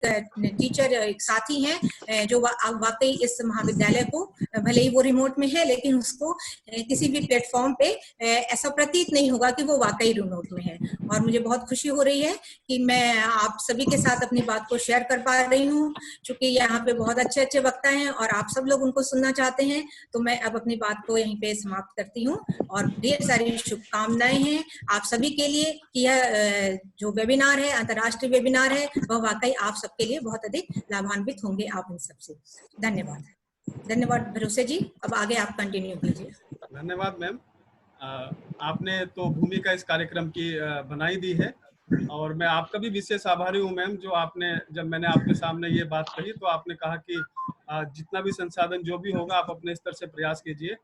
Teacher, एक साथी हैं जो वाकई इस महाविद्यालय को, भले ही वो रिमोट में है, लेकिन उसको किसी भी प्लेटफॉर्म पे ऐसा प्रतीत नहीं होगा कि वो वाकई रिमोट में है। और मुझे बहुत खुशी हो रही है कि मैं आप सभी के साथ अपनी बात को शेयर कर पा रही हूँ। चूंकि यहाँ पे बहुत अच्छे अच्छे वक्ता हैं और आप सब लोग उनको सुनना चाहते हैं, तो मैं अब अपनी बात को यहीं पे समाप्त करती हूँ। और ढेर सारी शुभकामनाएं हैं आप सभी के लिए कि यह जो वेबिनार है, अंतर्राष्ट्रीय वेबिनार है, वह वाकई आप सबके लिए बहुत अधिक लाभान्वित होंगे आप इन सबसे। धन्यवाद। धन्यवाद भरोसे जी, अब आगे आप कंटिन्यू कीजिए। धन्यवाद मैम, आपने तो भूमिका इस कार्यक्रम की बनाई दी है और मैं आपका भी विशेष आभारी हूँ मैम, जो आपने, जब मैंने आपके सामने ये बात कही तो आपने कहा कि जितना भी संसाधन जो भी होगा आप अपने स्तर से प्रयास कीजिए,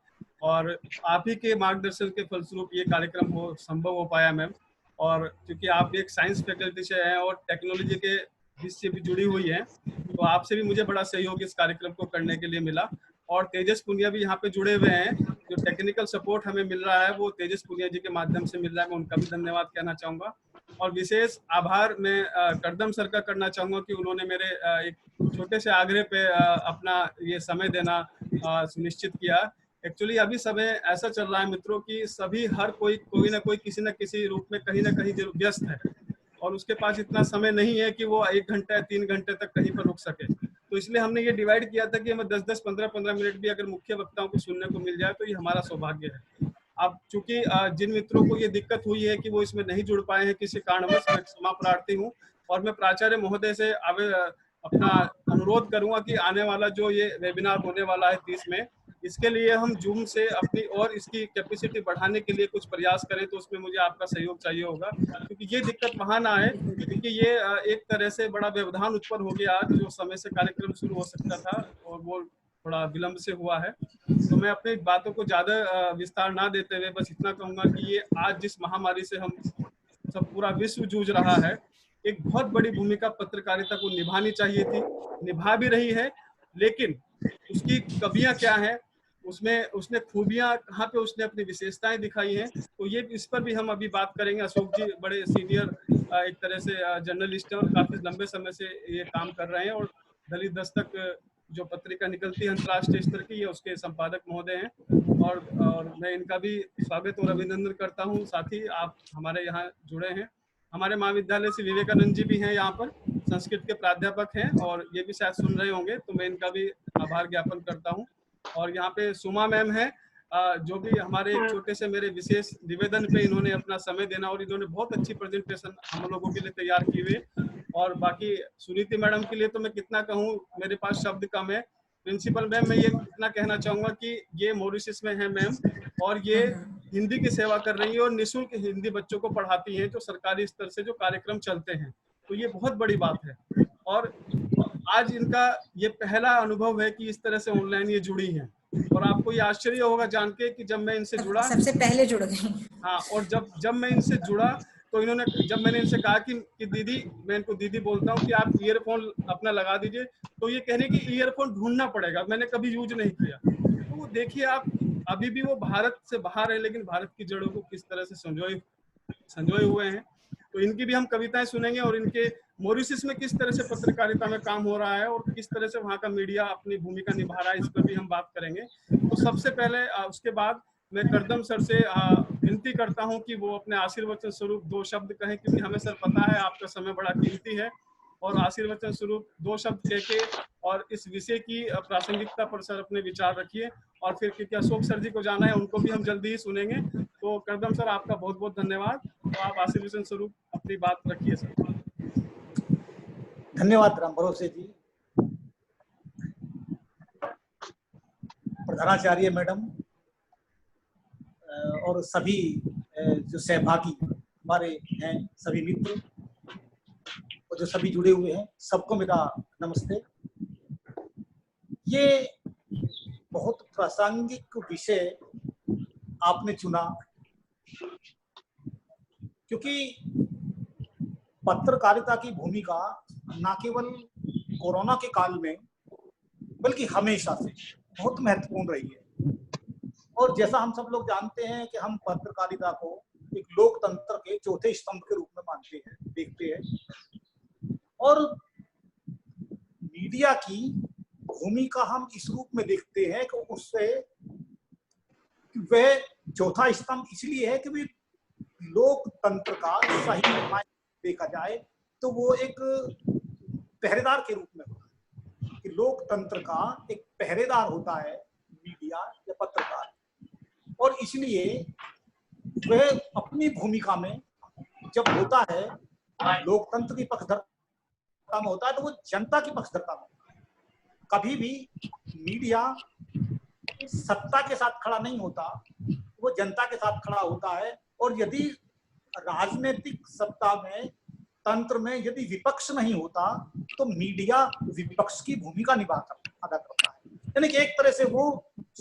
और आप ही के मार्गदर्शन के फलस्वरूप ये कार्यक्रम संभव हो पाया मैम। और क्योंकि आप एक साइंस फैकल्टी से हैं और टेक्नोलॉजी के हिस्से भी जुड़ी हुई हैं, तो आपसे भी मुझे बड़ा सहयोग इस कार्यक्रम को करने के लिए मिला। और तेजस पुनिया भी यहाँ पे जुड़े हुए हैं, जो टेक्निकल सपोर्ट हमें मिल रहा है वो तेजस पुनिया जी के माध्यम से मिल रहा है, मैं उनका भी धन्यवाद कहना चाहूँगा। और विशेष आभार मैं करदम सर का करना चाहूँगा कि उन्होंने मेरे एक छोटे से आग्रह पे अपना ये समय देना सुनिश्चित किया। एक्चुअली अभी समय ऐसा चल रहा है मित्रों कि सभी हर कोई ना कोई किसी न किसी रूप में कहीं ना कहीं व्यस्त है, और उसके पास इतना समय नहीं है कि वो 1 घंटा या 3 घंटे तक कहीं पर रुक सके। तो इसलिए हमने ये डिवाइड किया था कि हमें 10-10, 15-15 मिनट भी अगर मुख्य वक्ताओं को सुनने को मिल जाए तो ये हमारा सौभाग्य है। अब चूंकि जिन मित्रों को ये दिक्कत हुई है कि वो इसमें नहीं जुड़ पाए हैं किसी कारणवश, मैं क्षमा प्रार्थी हूँ। और मैं प्राचार्य महोदय से अपना अनुरोध करूंगा कि आने वाला जो ये वेबिनार होने वाला है 30 में, इसके लिए हम जूम से अपनी और इसकी कैपेसिटी बढ़ाने के लिए कुछ प्रयास करें, तो उसमें मुझे आपका सहयोग चाहिए होगा, क्योंकि ये दिक्कत वहां ना आए, क्योंकि ये एक तरह से बड़ा व्यवधान उत्पन्न हो गया आज, जो समय से कार्यक्रम शुरू हो सकता था और वो थोड़ा विलंब से हुआ है। तो मैं अपनी बातों को ज्यादा विस्तार ना देते हुए बस इतना कहूंगा कि ये आज जिस महामारी से हम सब पूरा विश्व जूझ रहा है, एक बहुत बड़ी भूमिका पत्रकारिता को निभानी चाहिए थी, निभा भी रही है, लेकिन उसकी कमियां क्या है, उसमें उसने खूबियां कहाँ पे उसने अपनी विशेषताएं दिखाई हैं, तो ये इस पर भी हम अभी बात करेंगे। अशोक जी बड़े सीनियर एक तरह से जर्नलिस्ट हैं और काफी लंबे समय से ये काम कर रहे हैं, और दलित दस्तक जो पत्रिका निकलती है अंतर्राष्ट्रीय स्तर की, ये उसके संपादक महोदय हैं, और मैं इनका भी स्वागत और अभिनंदन करता हूँ। साथ ही आप हमारे यहाँ जुड़े हैं, हमारे महाविद्यालय से विवेकानंद जी भी हैं यहाँ पर, संस्कृत के प्राध्यापक हैं और ये भी शायद सुन रहे होंगे, तो मैं इनका भी आभार ज्ञापन करता हूँ। और यहाँ पे सुमा मैम है, जो भी हमारे एक छोटे से मेरे विशेष निवेदन पे इन्होंने अपना समय देना, और इन्होंने बहुत अच्छी प्रेजेंटेशन हम लोगों के लिए तैयार की हुई। और बाकी सुनीति मैडम के लिए तो मैं कितना कहूँ, मेरे पास शब्द कम है। प्रिंसिपल मैम, मैं ये इतना कहना चाहूंगा कि ये मॉरिशस में है मैम, और ये हिंदी की सेवा कर रही है और निःशुल्क हिंदी बच्चों को पढ़ाती हैं, जो सरकारी स्तर से जो कार्यक्रम चलते हैं, तो ये बहुत बड़ी बात है। और आज इनका ये पहला अनुभव है कि इस तरह से ऑनलाइन ये जुड़ी हैं, और आपको ये आश्चर्य होगा जान के कि जब मैं इनसे जुड़ा, सबसे पहले जुड़ गई। हाँ, और जब मैं इनसे जुड़ा तो इन्होंने, जब मैंने इनसे कहा कि दीदी, मैं इनको दीदी बोलता हूँ, कि आप ईयरफोन अपना लगा दीजिए, तो ये कहने की ईयरफोन ढूंढना पड़ेगा, मैंने कभी यूज नहीं किया। तो देखिए आप, अभी भी वो भारत से बाहर है, लेकिन भारत की जड़ों को किस तरह से संजोए हुए हैं। तो इनकी भी हम कविताएं सुनेंगे, और इनके मॉरिशस में किस तरह से पत्रकारिता में काम हो रहा है और किस तरह से वहाँ का मीडिया अपनी भूमिका निभा रहा है, इस पर भी हम बात करेंगे। तो सबसे पहले उसके बाद मैं करदम सर से विनती करता हूं कि वो अपने आशीर्वचन स्वरूप 2 शब्द कहें, क्योंकि हमें सर पता है आपका समय बड़ा कीमती है, और आशीर्वचन स्वरूप 2 शब्द कह के और इस विषय की प्रासंगिकता पर सर अपने विचार रखिए। और फिर क्योंकि अशोक सर जी को जाना है, उनको भी हम जल्दी ही सुनेंगे। तो करदम सर, आपका बहुत बहुत धन्यवाद, तो आप आशीर्वचन स्वरूप अपनी बात रखिए सर। धन्यवाद राम भरोसे जी, प्रधानाचार्य मैडम और सभी जो सहभागी हमारे हैं, सभी मित्र और जो सभी जुड़े हुए हैं, सबको मेरा नमस्ते। ये बहुत प्रासंगिक विषय आपने चुना, क्योंकि पत्रकारिता की भूमिका न केवल कोरोना के काल में बल्कि हमेशा से बहुत महत्वपूर्ण रही है। और जैसा हम सब लोग जानते हैं कि हम पत्रकारिता को एक लोकतंत्र के चौथे स्तंभ के रूप में मानते हैं, देखते हैं। और मीडिया की भूमिका हम इस रूप में देखते हैं कि उससे वह चौथा स्तंभ इसलिए है कि भी लोकतंत्र का सही मायने देखा जाए तो वो एक पहरेदार के रूप में होता है, कि लोकतंत्र का एक पहरेदार होता है मीडिया या पत्रकार, और इसलिए वह अपनी भूमिका में जब होता है लोकतंत्र की पक्षधरता में होता है तो वो जनता की पक्षधरता में होता है। कभी भी मीडिया सत्ता के साथ खड़ा नहीं होता, वो जनता के साथ खड़ा होता है। और यदि राजनीतिक सत्ता में, तंत्र में यदि विपक्ष नहीं होता तो मीडिया विपक्ष की भूमिका अदा करता है, यानी कि एक तरह से वो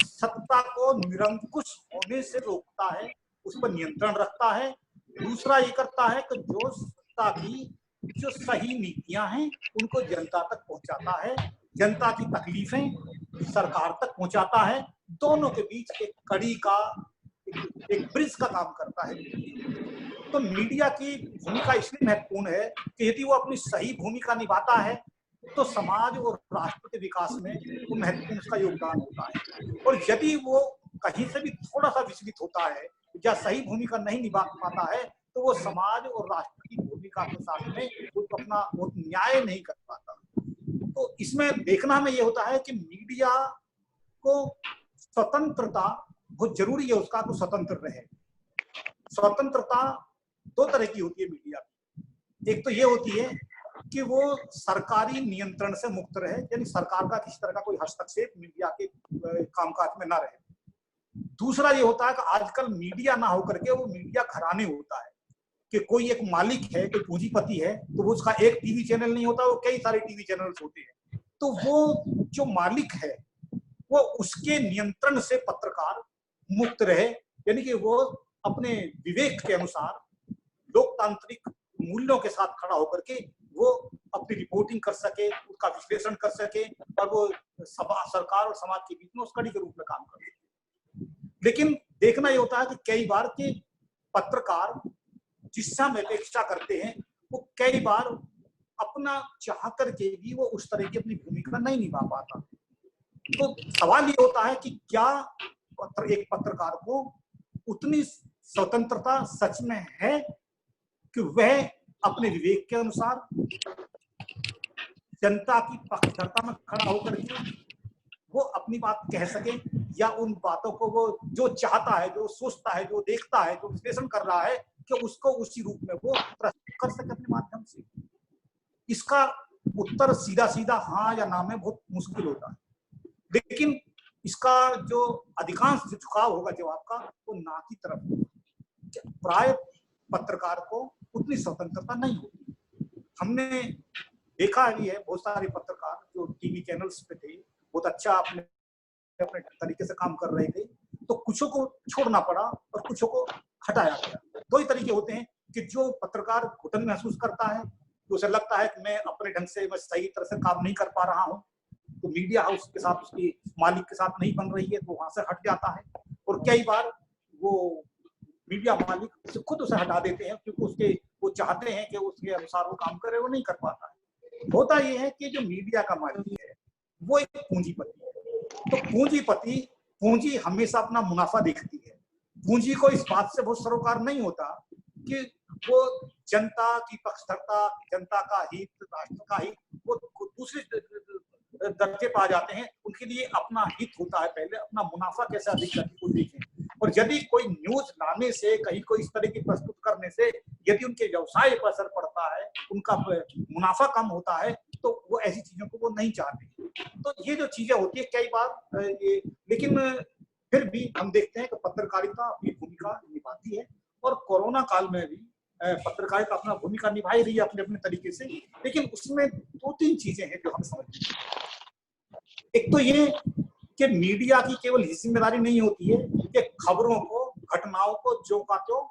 सत्ता को निरंकुश होने से रोकता है, उस पर नियंत्रण रखता है। दूसरा ये करता है कि जो सत्ता की जो सही नीतियां हैं उनको जनता तक पहुंचाता है, जनता की तकलीफें सरकार तक पहुंचाता है। दोनों के बीच एक कड़ी का, एक ब्रिज का काम करता है। तो मीडिया की भूमिका इसलिए महत्वपूर्ण है कि यदि वो अपनी सही भूमिका निभाता है तो समाज और राष्ट्र के विकास में वो महत्वपूर्ण उसका योगदान होता है। और यदि वो कहीं से भी थोड़ा सा विचलित होता है या सही भूमिका नहीं निभा पाता है तो वो समाज और राष्ट्र की भूमिका के साथ में वो अपना वो न्याय नहीं कर पाता। तो इसमें देखना हमें ये होता है कि मीडिया को स्वतंत्रता बहुत जरूरी है, उसका तो स्वतंत्र रहे। स्वतंत्रता दो तरह की होती है मीडिया की। एक तो ये होती है कि वो सरकारी नियंत्रण से मुक्त रहे, यानी सरकार का किसी तरह का कोई हस्तक्षेप मीडिया के कामकाज में ना रहे। दूसरा ये होता है कि आजकल मीडिया ना होकर के वो मीडिया घराने होता है, कि कोई एक मालिक है, कोई पूंजीपति है, तो वो उसका एक टीवी चैनल नहीं होता, वो कई सारे टीवी चैनल्स होते हैं। तो वो जो मालिक है वो उसके नियंत्रण से पत्रकार मुक्त रहे, यानी कि वो अपने विवेक के अनुसार लोकतांत्रिक मूल्यों के साथ खड़ा होकर के वो अपनी रिपोर्टिंग कर सके, उसका विश्लेषण कर सके और वो सरकार और समाज के बीच में उस कड़ी के रूप में काम कर सके। लेकिन देखना ये होता है कि कई बार के पत्रकार जिससे हम अपेक्षा करते हैं वो कई बार अपना चाह करके भी वो उस तरह की अपनी भूमिका नहीं निभा पाता। तो सवाल ये होता है कि क्या एक पत्रकार को उतनी स्वतंत्रता सच में है कि वह अपने विवेक के अनुसार जनता की पक्षधरता में खड़ा होकर के वो अपनी बात कह सके, या उन बातों को वो जो चाहता है, जो सोचता है, जो देखता है, जो विश्लेषण कर रहा है कि उसको उसी रूप में वो प्रस्तुत कर सके अपने माध्यम से। इसका उत्तर सीधा सीधा हाँ या ना में बहुत मुश्किल होता है, लेकिन इसका जो अधिकांश झुकाव होगा जवाब का वो ना की तरफ होगा। प्राय पत्रकार को उतनी स्वतंत्रता नहीं होती। हमने देखा भी है बहुत सारे पत्रकार जो टीवी चैनल्स पे थे, बहुत अच्छा अपने तरीके से काम कर रहे थे, तो कुछों को छोड़ना पड़ा और कुछों को हटाया गया। दो ही तरीके होते हैं कि जो पत्रकार घुटन महसूस करता है, तो उसे लगता है कि मैं अपने ढंग से मैं सही तरह से काम नहीं कर पा रहा हूँ, तो मीडिया हाउस के साथ, उसकी मालिक के साथ नहीं बन रही है, तो वहां से हट जाता है। और कई बार वो मीडिया मालिक खुद उसे हटा देते हैं क्योंकि उसके वो चाहते हैं कि उसके अनुसार वो काम करे, वो नहीं कर पाता है। होता ये है कि जो मीडिया का मालिक है वो एक पूंजीपति है। तो पूंजी हमेशा अपना मुनाफा देखती है। पूंजी को इस बात से बहुत सरोकार नहीं होता कि वो जनता की पक्षधरता, जनता का हित, राष्ट्र का हित वो दूसरे दर्जे पा जाते हैं। उनके लिए अपना हित होता है, पहले अपना मुनाफा कैसे अधिक करके वो देखें। और यदि कोई न्यूज लाने से, कहीं को इस तरह की प्रस्तुत करने से यदि उनके व्यवसाय पर असर पड़ता है, उनका मुनाफा कम होता है, तो वो ऐसी चीजों को वो नहीं चाहते। तो ये जो चीजें होती है कई बार ये, लेकिन फिर भी हम देखते हैं कि पत्रकारिता अपनी भूमिका निभाती है, और कोरोना काल में भी पत्रकारिता अपना भूमिका निभाई रही है अपने अपने तरीके से। लेकिन उसमें दो तीन चीजें हैं जो हम समझते हैं। एक तो ये कि मीडिया की केवल ये जिम्मेदारी नहीं होती है कि खबरों को, घटनाओं को जो का तो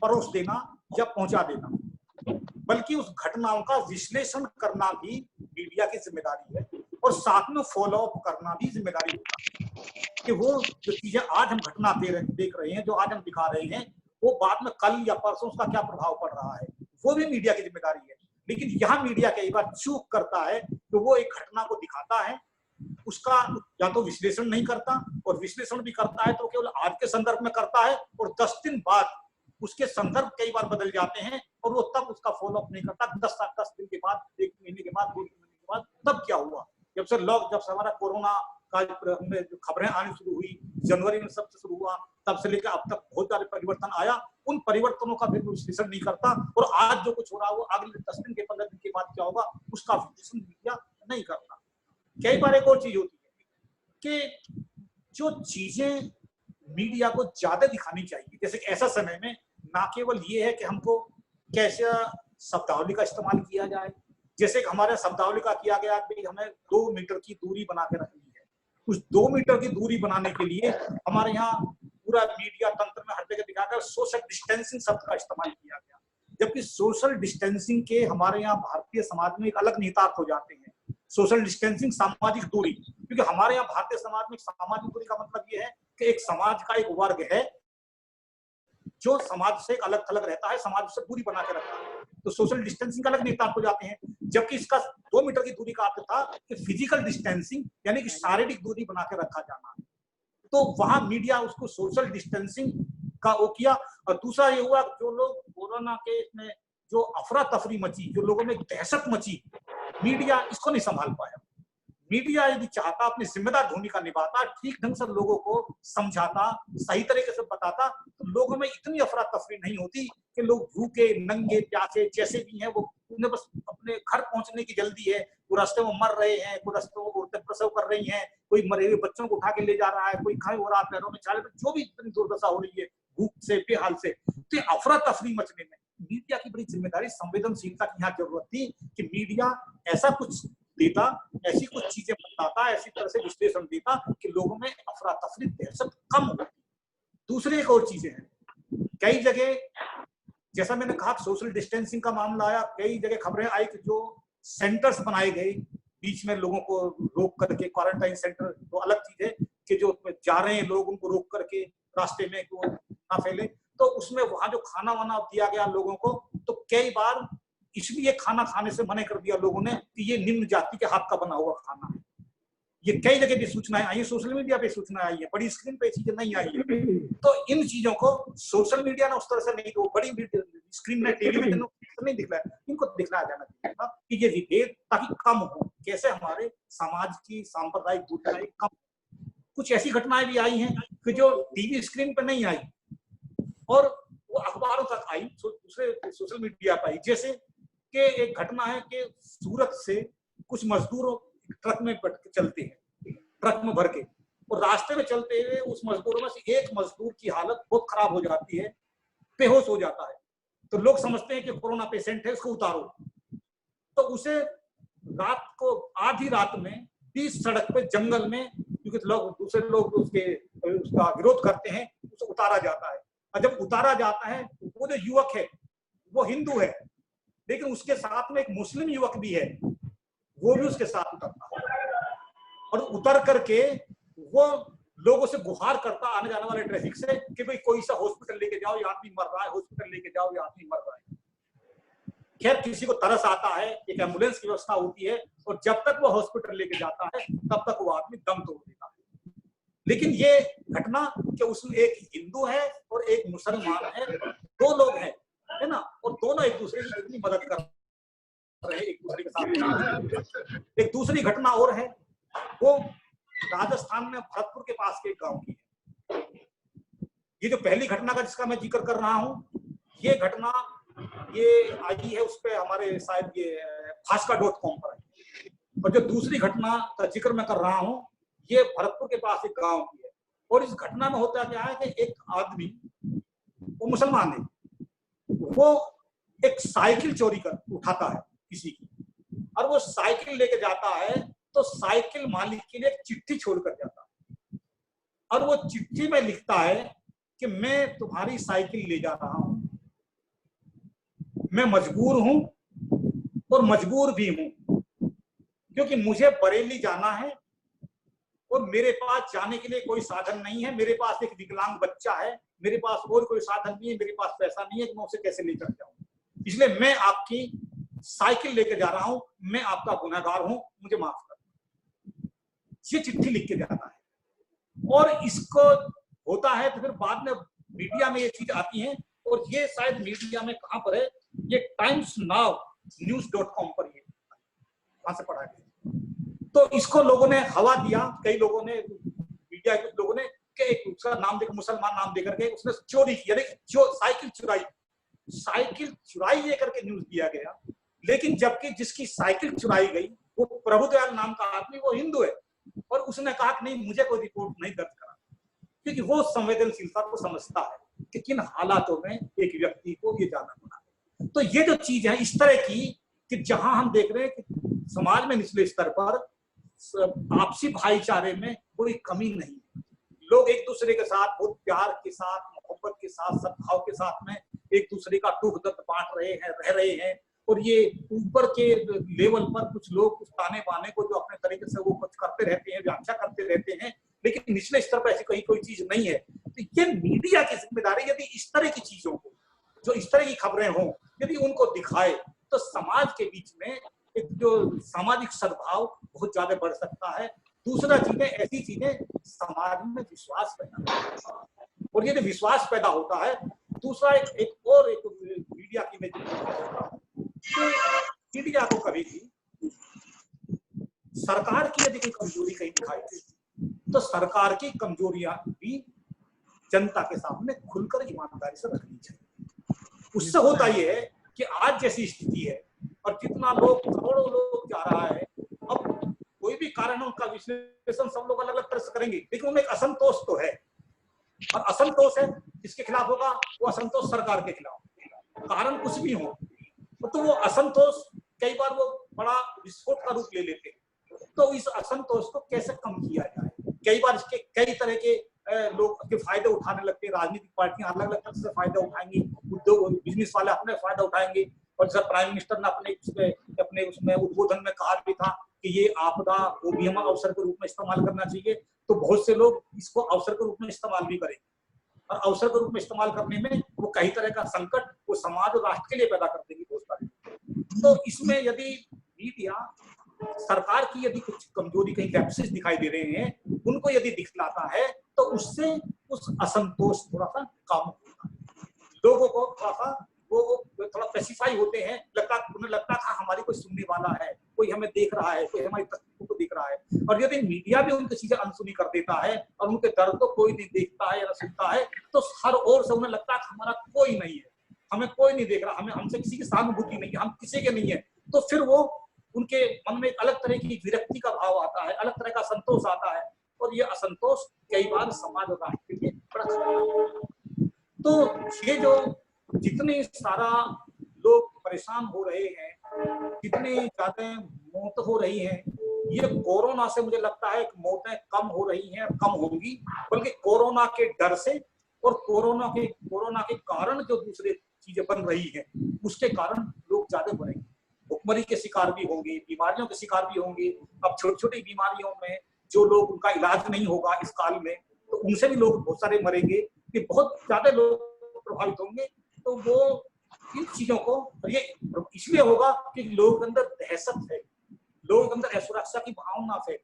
परोस देना या पहुंचा देना, बल्कि उस घटनाओं का विश्लेषण करना भी मीडिया की जिम्मेदारी है, और साथ में फॉलो अप करना भी जिम्मेदारी होता है कि वो जो चीजें आज हम घटना देख रहे हैं, जो आज हम दिखा रहे हैं, वो बाद में कल या परसों उसका क्या प्रभाव पड़ रहा है, वो भी मीडिया की जिम्मेदारी है। लेकिन यहाँ मीडिया कई बार चूक करता है, तो वो एक घटना को दिखाता है, उसका या तो विश्लेषण नहीं करता, और विश्लेषण भी करता है तो केवल आज के संदर्भ में करता है, और 10 दिन बाद उसके संदर्भ कई बार बदल जाते हैं और वो तब उसका फॉलो अप नहीं करता। 10 दिन के बाद, 1 महीने के बाद, 2 महीने के बाद, तब क्या हुआ, जब से हमारा कोरोना का जो खबरें आनी शुरू हुई, जनवरी में सबसे शुरू हुआ, तब से लेकर अब तक बहुत सारे परिवर्तन आया, उन परिवर्तनों का फिर विश्लेषण नहीं करता, और आज जो कुछ हो रहा है वो अगले 10 दिन के 15 दिन के बाद क्या होगा उसका विश्लेषण मीडिया नहीं करता। कई बार एक और चीज होती है कि जो चीजें मीडिया को ज्यादा दिखानी चाहिए, जैसे कि ऐसा समय में ना केवल ये है कि हमको कैसे शब्दावली का इस्तेमाल किया जाए, जैसे कि हमारे शब्दावली का किया गया कि हमें 2 मीटर की दूरी बना के रखनी है। उस 2 मीटर की दूरी बनाने के लिए हमारे यहाँ पूरा मीडिया तंत्र में हर जगह दिखाकर सोशल डिस्टेंसिंग शब्द का इस्तेमाल किया गया, जबकि सोशल डिस्टेंसिंग के हमारे यहाँ भारतीय समाज में एक अलग निहितार्थ हो जाते हैं। सोशल डिस्टेंसिंग सामाजिक दूरी, क्योंकि हमारे यहाँ भारतीय समाज में सामाजिक दूरी का मतलब ये है कि एक समाज का एक वर्ग है जो समाज से अलग थलग रहता है, समाज से दूरी बना के रखता है, तो सोशल डिस्टेंसिंग का अलग निहितार्थ हो जाते हैं। जबकि इसका 2 मीटर की दूरी का अर्थ था कि फिजिकल डिस्टेंसिंग, यानी कि शारीरिक दूरी बना के रखा जाना। तो वहां मीडिया उसको सोशल डिस्टेंसिंग का वो किया। और दूसरा ये हुआ, जो लोग कोरोना के में जो अफरा तफरी मची, जो लोगों में दहशत मची, मीडिया इसको नहीं संभाल पाया। मीडिया यदि चाहता अपनी जिम्मेदार भूमिका निभाता, ठीक ढंग से लोगों को समझाता, सही तरीके से बताता, तो लोगों में इतनी अफरा तफरी नहीं होती कि लोग भूखे नंगे प्यासे जैसे भी हैं, वो उन्हें बस अपने घर पहुंचने की जल्दी है, वो रास्ते में मर रहे हैं, कोई रास्ते में औरतें प्रसव कर रही हैं, कोई मरे हुए बच्चों को उठा के ले जा रहा है, कोई घायल हो रहा है, पैरों में छाले, जो भी इतनी दुर्दशा हो रही है भूख से, बेहाल से, तो अफरा तफरी मचने में मीडिया की बड़ी जिम्मेदारी, संवेदनशीलता की यहाँ जरूरत थी कि मीडिया ऐसा कुछ देता, ऐसी कुछ चीजें बताता, ऐसी तरह से विश्लेषण देता कि लोगों में अफरा तफरी दहशत कम होती। दूसरी एक और चीजें हैं, कई जगह जैसा मैंने कहा सोशल डिस्टेंसिंग का मामला आया, कई जगह खबरें आई कि जो सेंटर्स बनाए गए बीच में लोगों को रोक करके, क्वारंटाइन सेंटर तो अलग चीज है कि जो जा रहे हैं लोग उनको रोक करके रास्ते में वो ना फैले, तो उसमें वहां जो खाना वाना दिया गया लोगों को, तो कई बार इसलिए खाना खाने से मना कर दिया लोगों ने कि ये निम्न जाति के हाथ का बना हुआ खाना है। ये कई जगह भी सूचनाएं आई है, सोशल मीडिया पे सूचनाएं आई है, बड़ी स्क्रीन पे चीजें नहीं आई है। तो इन चीजों को सोशल मीडिया ने उस तरह से नहीं, तो बड़ी स्क्रीन में टेलीविजन नहीं दिखलाया, इनको दिखलाया जाना चाहिए था कि ये विभेद ताकि कम हो, कैसे हमारे समाज की सांप्रदायिक दूरियां कम। कुछ ऐसी घटनाएं भी आई हैं कि जो टीवी स्क्रीन पर नहीं आई और वो अखबारों तक आई, दूसरे सोशल मीडिया पर आई। जैसे कि एक घटना है कि सूरत से कुछ मजदूरों ट्रक में चलते हैं, ट्रक में भर के, और रास्ते में चलते हुए उस मजदूरों में से एक मजदूर की हालत बहुत खराब हो जाती है, बेहोश हो जाता है, तो लोग समझते हैं कि कोरोना पेशेंट है, उसको उतारो। तो उसे रात को आधी रात में 20 सड़क पे जंगल में, क्योंकि लोग दूसरे लोग उसका विरोध करते हैं, उसे उतारा जाता है। और जब उतारा जाता है, वो जो युवक है वो हिंदू है, लेकिन उसके साथ में एक मुस्लिम युवक भी है, वो भी उसके साथ उतरता है, और उतर करके वो लोगों से गुहार करता आने जाने वाले ट्रैफिक से कि भाई कोई सा हॉस्पिटल लेके जाओ, ये आदमी मर रहा है, हॉस्पिटल लेके जाओ, ये आदमी मर रहा है। खैर किसी को तरस आता है, एक एम्बुलेंस की व्यवस्था होती है, और जब तक वो हॉस्पिटल लेके जाता है तब तक वो आदमी दम तोड़ देता है। लेकिन ये घटना कि उसमें एक हिंदू है और एक मुसलमान है, 2 लोग हैं, है ना, और दोनों एक दूसरे की कितनी मदद कर रहे हैं एक दूसरे के साथ। एक दूसरी घटना और है, वो राजस्थान में भरतपुर के पास के एक गांव की है। ये जो पहली घटना का जिसका मैं जिक्र कर रहा हूँ, ये घटना ये आई है उस पे हमारे शायद ये भास्कर.com पर है, और जो दूसरी घटना का जिक्र मैं कर रहा हूँ ये भरतपुर के पास एक गांव की है। और इस घटना में होता क्या है कि एक आदमी, वो मुसलमान है, वो एक साइकिल चोरी कर उठाता है किसी की, और वो साइकिल लेके जाता है, तो साइकिल मालिक के लिए एक चिट्ठी छोड़कर जाता है, और वो चिट्ठी में लिखता है कि मैं तुम्हारी साइकिल ले जा रहा हूं, मैं मजबूर हूं और मजबूर भी हूं, क्योंकि मुझे बरेली जाना है और मेरे पास जाने के लिए कोई साधन नहीं है, मेरे पास एक विकलांग बच्चा है, मेरे पास और कोई साधन नहीं है, मेरे पास पैसा नहीं है कि मैं उसे कैसे लेकर जाऊं, इसलिए मैं आपकी साइकिल लेके जा रहा हूं, मैं आपका गुनहगार हूं, मुझे माफ कर। ये चिट्ठी लिख के जाता है और इसको होता है तो फिर बाद में मीडिया में ये चीज आती है, और ये शायद मीडिया में कहां पर है, ये टाइम्स नाउ न्यूज.com पर ये कहां से पढ़ा गया। तो इसको लोगों ने हवा दिया, कई लोगों ने, मीडिया के लोगों ने, कि एक उसका नाम देकर, मुसलमान नाम देकर के उसने चोरी की, साइकिल चुराई ये करके न्यूज दिया गया। लेकिन जबकि जिसकी साइकिल चुराई गई वो प्रभुदयाल नाम का आदमी, वो हिंदू है, और उसने कहा कि नहीं, मुझे कोई रिपोर्ट नहीं दर्ज करा, क्योंकि वो संवेदनशीलता को समझता है कि किन हालातों में एक व्यक्ति को ये जाना पड़ा। तो ये जो चीज है इस तरह की, कि जहां हम देख रहे हैं कि समाज में निचले स्तर पर आपसी भाईचारे में कोई कमी नहीं है, लोग एक दूसरे के साथ बहुत प्यार के साथ, मोहब्बत के साथ, सद्भाव के साथ में एक दूसरे का दुख दर्द बांट रहे हैं, रह रहे हैं। और ये ऊपर के लेवल पर कुछ लोग कुछ ताने बाने को जो अपने तरीके से वो कुछ करते रहते हैं, व्याख्या करते रहते हैं, लेकिन निचले स्तर पर ऐसी कहीं कोई चीज नहीं है। तो ये मीडिया की जिम्मेदारी, यदि इस तरह की चीजों को, जो इस तरह की खबरें हों, यदि उनको दिखाए तो समाज के बीच में एक जो सामाजिक सद्भाव बहुत ज्यादा बढ़ सकता है। दूसरा चीजें, ऐसी चीजें समाज में विश्वास पैदा होता है, और यदि विश्वास पैदा होता है, दूसरा एक मीडिया की तो मीडिया को कभी भी सरकार की यदि कोई कमजोरी कहीं दिखाई दे तो सरकार की कमजोरियां भी जनता के सामने खुलकर ईमानदारी से रखनी चाहिए। उससे होता यह है कि आज जैसी स्थिति है और जितना लोग, करोड़ों लोग जा रहा है, अब कोई भी कारण है उनका विश्लेषण सब लोग अलग अलग तरह से करेंगे, लेकिन उनमें एक असंतोष तो है, और असंतोष है किसके खिलाफ होगा? वो असंतोष सरकार के खिलाफ, कारण कुछ भी हो तो वो असंतोष कई बार वो बड़ा विस्फोट का रूप ले लेते हैं। तो इस असंतोष को कैसे कम किया जाए? कई बार इसके कई तरह के लोग के फायदे उठाने लगते हैं, राजनीतिक पार्टियां अलग अलग तरह से फायदा उठाएंगी, उद्योग बिजनेस वाले अपने फायदा उठाएंगे। और जैसा प्राइम मिनिस्टर ने अपने उसमें उद्बोधन में कहा भी था कि ये आपदा को भी हम अवसर के रूप में इस्तेमाल करना चाहिए, तो बहुत से लोग इसको अवसर के रूप में इस्तेमाल भी करेंगे, और अवसर के रूप में इस्तेमाल करने में वो कई तरह का संकट वो समाज और राष्ट्र के लिए पैदा कर देंगे। तो इसमें यदि मीडिया सरकार की यदि कुछ कमजोरी, कहीं लैप्सेस दिखाई दे रहे हैं, उनको यदि दिखलाता है तो उससे उस असंतोष थोड़ा सा कम होता है, लोगों को थोड़ा सा वो थोड़ा पैसिफाई होते हैं, उन्हें लगता है हमारी कोई सुनने वाला है, कोई हमें देख रहा है, कोई हमारी तकलीफों को देख रहा है। और यदि मीडिया भी उनकी चीजें अनसुनी कर देता है और उनके दर्द को कोई नहीं देखता है या सुनता है, तो हर ओर से उन्हें लगता है हमारा कोई नहीं है, हमें कोई नहीं देख रहा, हमसे किसी की सहानुभूति नहीं है, हम किसी के नहीं है। तो फिर वो उनके मन में एक अलग तरह की विरक्ति का भाव आता है, अलग तरह का असंतोष आता है, और ये असंतोष कई बार समाज और राष्ट्र के लिए बड़ा खतरा है। तो ये जो जितने सारा लोग परेशान हो रहे हैं, जितनी ज्यादा मौत हो रही हैं, ये कोरोना से मुझे लगता है कि मौतें कम हो रही हैं, कम होंगी, बल्कि कोरोना के डर से और कोरोना के कारण जो दूसरे चीजें बन रही हैं उसके कारण लोग ज्यादा बढ़ेंगे, भुखमरी के शिकार भी होंगे, बीमारियों के शिकार भी होंगे। अब छोटी छोटी बीमारियों में जो लोग, उनका इलाज नहीं होगा इस काल में, तो उनसे भी लोग बहुत सारे मरेंगे, कि बहुत ज्यादा लोग प्रभावित होंगे। तो वो इन चीजों को, ये इसलिए होगा कि लोगों के अंदर दहशत है, लोगों के अंदर असुरक्षा की भावना है।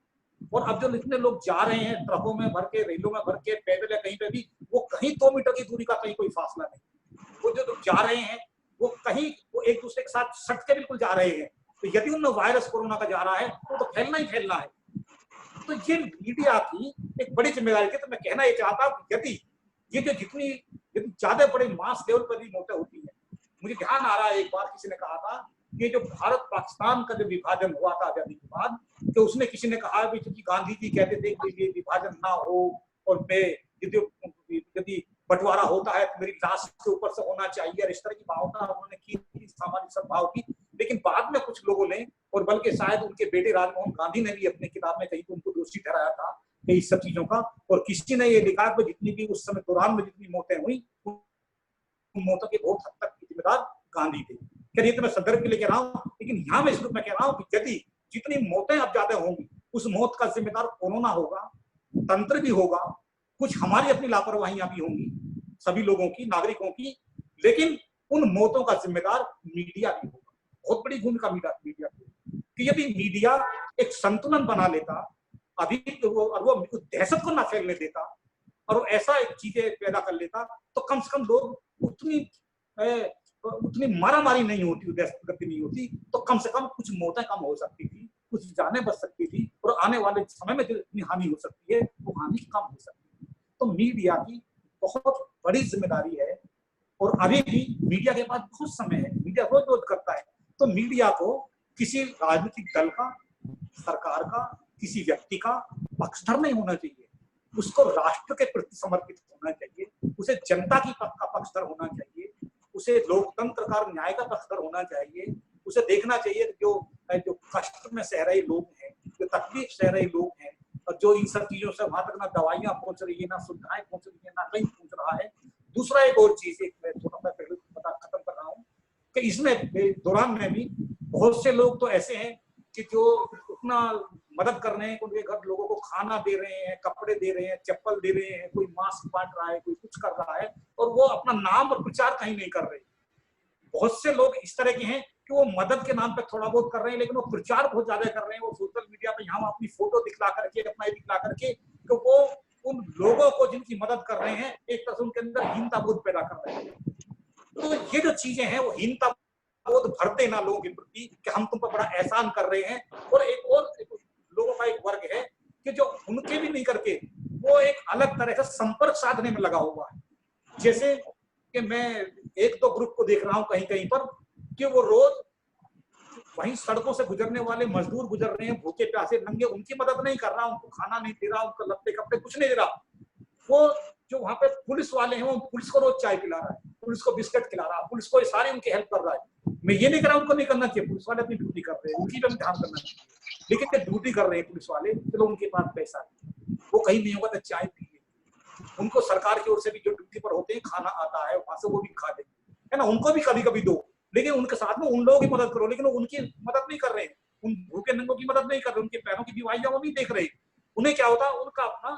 और अब जो इतने लोग जा रहे हैं ट्रकों में भर के, रेलों में भर के, पैदल या कहीं पे भी, वो कहीं 2 मीटर की दूरी का कहीं कोई फासला नहीं, वो जो लोग जा रहे हैं वो कहीं वो एक दूसरे के साथ सट के बिल्कुल जा रहे हैं। तो यदि उनमें वायरस कोरोना का जा रहा है तो फैलना ही फैलना है। तो ये मीडिया की एक बड़ी जिम्मेदारी थी। तो मैं कहना ये चाहता हूँ कि यदि ये जो जितनी ज्यादा बड़े मास लेवल पर भी मौतें होती है, मुझे ध्यान आ रहा है एक बार किसी ने कहा था कि जो भारत पाकिस्तान का जो विभाजन हुआ था आजादी के बाद, तो उसने किसी ने कहा भी, क्योंकि गांधी जी कहते थे कि ये विभाजन ना हो, और मैं यदि बंटवारा होता है तो मेरी लाश के ऊपर से होना चाहिए, और इस तरह की भावना उन्होंने की, सामाजिक सद्भाव की। लेकिन बाद में कुछ लोगों ने, और बल्कि शायद उनके बेटे राजमोहन गांधी ने भी अपनी किताब में कहीं तो उनको दोषी ठहराया था कि इस सब चीजों का, और किसी ने ये लिखा कि जितनी भी उस समय दौरान में जितनी मौतें हुई, उन मौतों के बहुत हद तक जिम्मेदार गांधी थे। ये तो मैं संदर्भ के लिए कह रहा हूँ, लेकिन यहाँ मैं इस रूप में कह रहा हूँ कि यदि जितनी मौतें अब ज्यादा होंगी, उस मौत का जिम्मेदार कोरोना होगा, तंत्र भी होगा, कुछ हमारी अपनी लापरवाहियां भी होंगी, सभी लोगों की, नागरिकों की, लेकिन उन मौतों का जिम्मेदार मीडिया भी होगा, बहुत बड़ी भूमिका मीडिया की, कि यदि मीडिया एक संतुलन बना लेता अभी तो वो दहशत को ना फैलने देता और वो ऐसा एक चीजें पैदा कर लेता, तो कम से कम लोग उतनी मारामारी नहीं होती, दहशतगर्दी नहीं होती, तो कम से कम कुछ मौतें कम हो सकती थी, कुछ जानें बच सकती थी, और आने वाले समय में जो इतनी हानि हो सकती है वो हानि कम हो सकती है। तो मीडिया की बहुत बड़ी जिम्मेदारी है, और अभी भी मीडिया के पास बहुत समय है, मीडिया रोज रोज करता है। तो मीडिया को किसी राजनीतिक दल का, सरकार का, किसी व्यक्ति का पक्षधर नहीं होना चाहिए, उसको राष्ट्र के प्रति समर्पित होना चाहिए, उसे जनता की पक्षधर होना चाहिए, उसे लोकतंत्र का, न्याय का पक्षधर होना चाहिए, उसे देखना चाहिए जो कष्ट में सह रहे लोग हैं, जो तकलीफ सह रहे लोग हैं, और जो इन सब चीजों से वहां तक ना दवाइयां पहुंच रही है, ना सुविधाएं पहुंच रही है, ना कहीं पहुंच रहा है। दूसरा एक और चीज, एक मैं थोड़ा सा पहले बता खत्म कर रहा हूँ कि इसमें दौरान में भी बहुत से लोग तो ऐसे हैं कि जो उतना मदद कर रहे हैं, उनके घर लोगों को खाना दे रहे हैं, कपड़े दे रहे हैं, चप्पल दे रहे हैं, कोई मास्क बांट रहा है, कोई कुछ कर रहा है, और वो अपना नाम और प्रचार कहीं नहीं कर रहे। बहुत से लोग इस तरह के हैं कि वो मदद के नाम पे थोड़ा बहुत कर रहे हैं, लेकिन वो प्रचार बहुत ज्यादा कर रहे हैं। वो सोशल मीडिया पे यहाँ अपनी फोटो दिखला करके, अपना ये दिखला करके, तो वो उन लोगों को जिनकी मदद कर रहे हैं एक तरह से उनके अंदर हीनता बोध पैदा कर रहे हैं। तो ये जो चीजें हैं वो हीनता बोध भरते ना लोगों के प्रति कि हम तुम पर बड़ा एहसान कर रहे हैं। और एक लोगों का एक वर्ग है कि जो उनके भी नहीं करके वो एक अलग तरह का संपर्क साधने में लगा हुआ है। जैसे कि मैं एक दो ग्रुप को देख रहा हूँ कहीं कहीं पर कि वो रोज वहीं सड़कों से गुजरने वाले मजदूर गुजर रहे हैं, भूखे प्यासे नंगे, उनकी मदद नहीं कर रहा, उनको खाना नहीं दे रहा, उनको लत्ते कपड़े कुछ नहीं दे रहा। वो जो वहां पे पुलिस वाले हैं, वो पुलिस को रोज चाय पिला रहा है, पुलिस को बिस्किट खिला रहा है, पुलिस को सारे उनकी हेल्प कर रहा है। मैं ये नहीं कर रहा उनको नहीं करना चाहिए, पुलिस वाले अपनी ड्यूटी कर रहे हैं, उनकी भी ध्यान करना चाहिए, लेकिन जब ड्यूटी कर रहे हैं पुलिस वाले, चलो उनके पास पैसा है, वो कहीं नहीं होगा तो चाय पी ले, उनको सरकार की ओर से भी जो ड्यूटी पर होते हैं खाना आता है, वहां से वो भी खा लेंगे, है ना, उनको भी कभी कभी दो, लेकिन उनके साथ में उन लोगों की मदद करो। लेकिन उनकी मदद नहीं कर रहे हैं, उन भूखे नंगों की मदद नहीं कर रहे, उनके पैरों की बीमारियां वो नहीं देख रहे। उन्हें क्या होता है, उनका अपना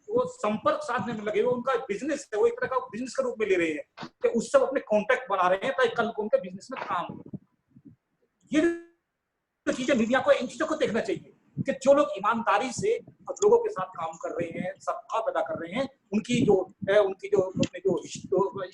वो संपर्क साधने में लगे हुए, उनका बिजनेस है, वो एक तरह का बिजनेस के रूप में ले रहे हैं कि उससे अपने कॉन्टेक्ट बना रहे हैं ताकि कल को उनके बिजनेस में काम हो। ये चीजें मीडिया को इन चीजों को देखना चाहिए कि जो लोग ईमानदारी से लोगों के साथ काम कर रहे हैं, सद्भाव पैदा कर रहे हैं, उनकी जो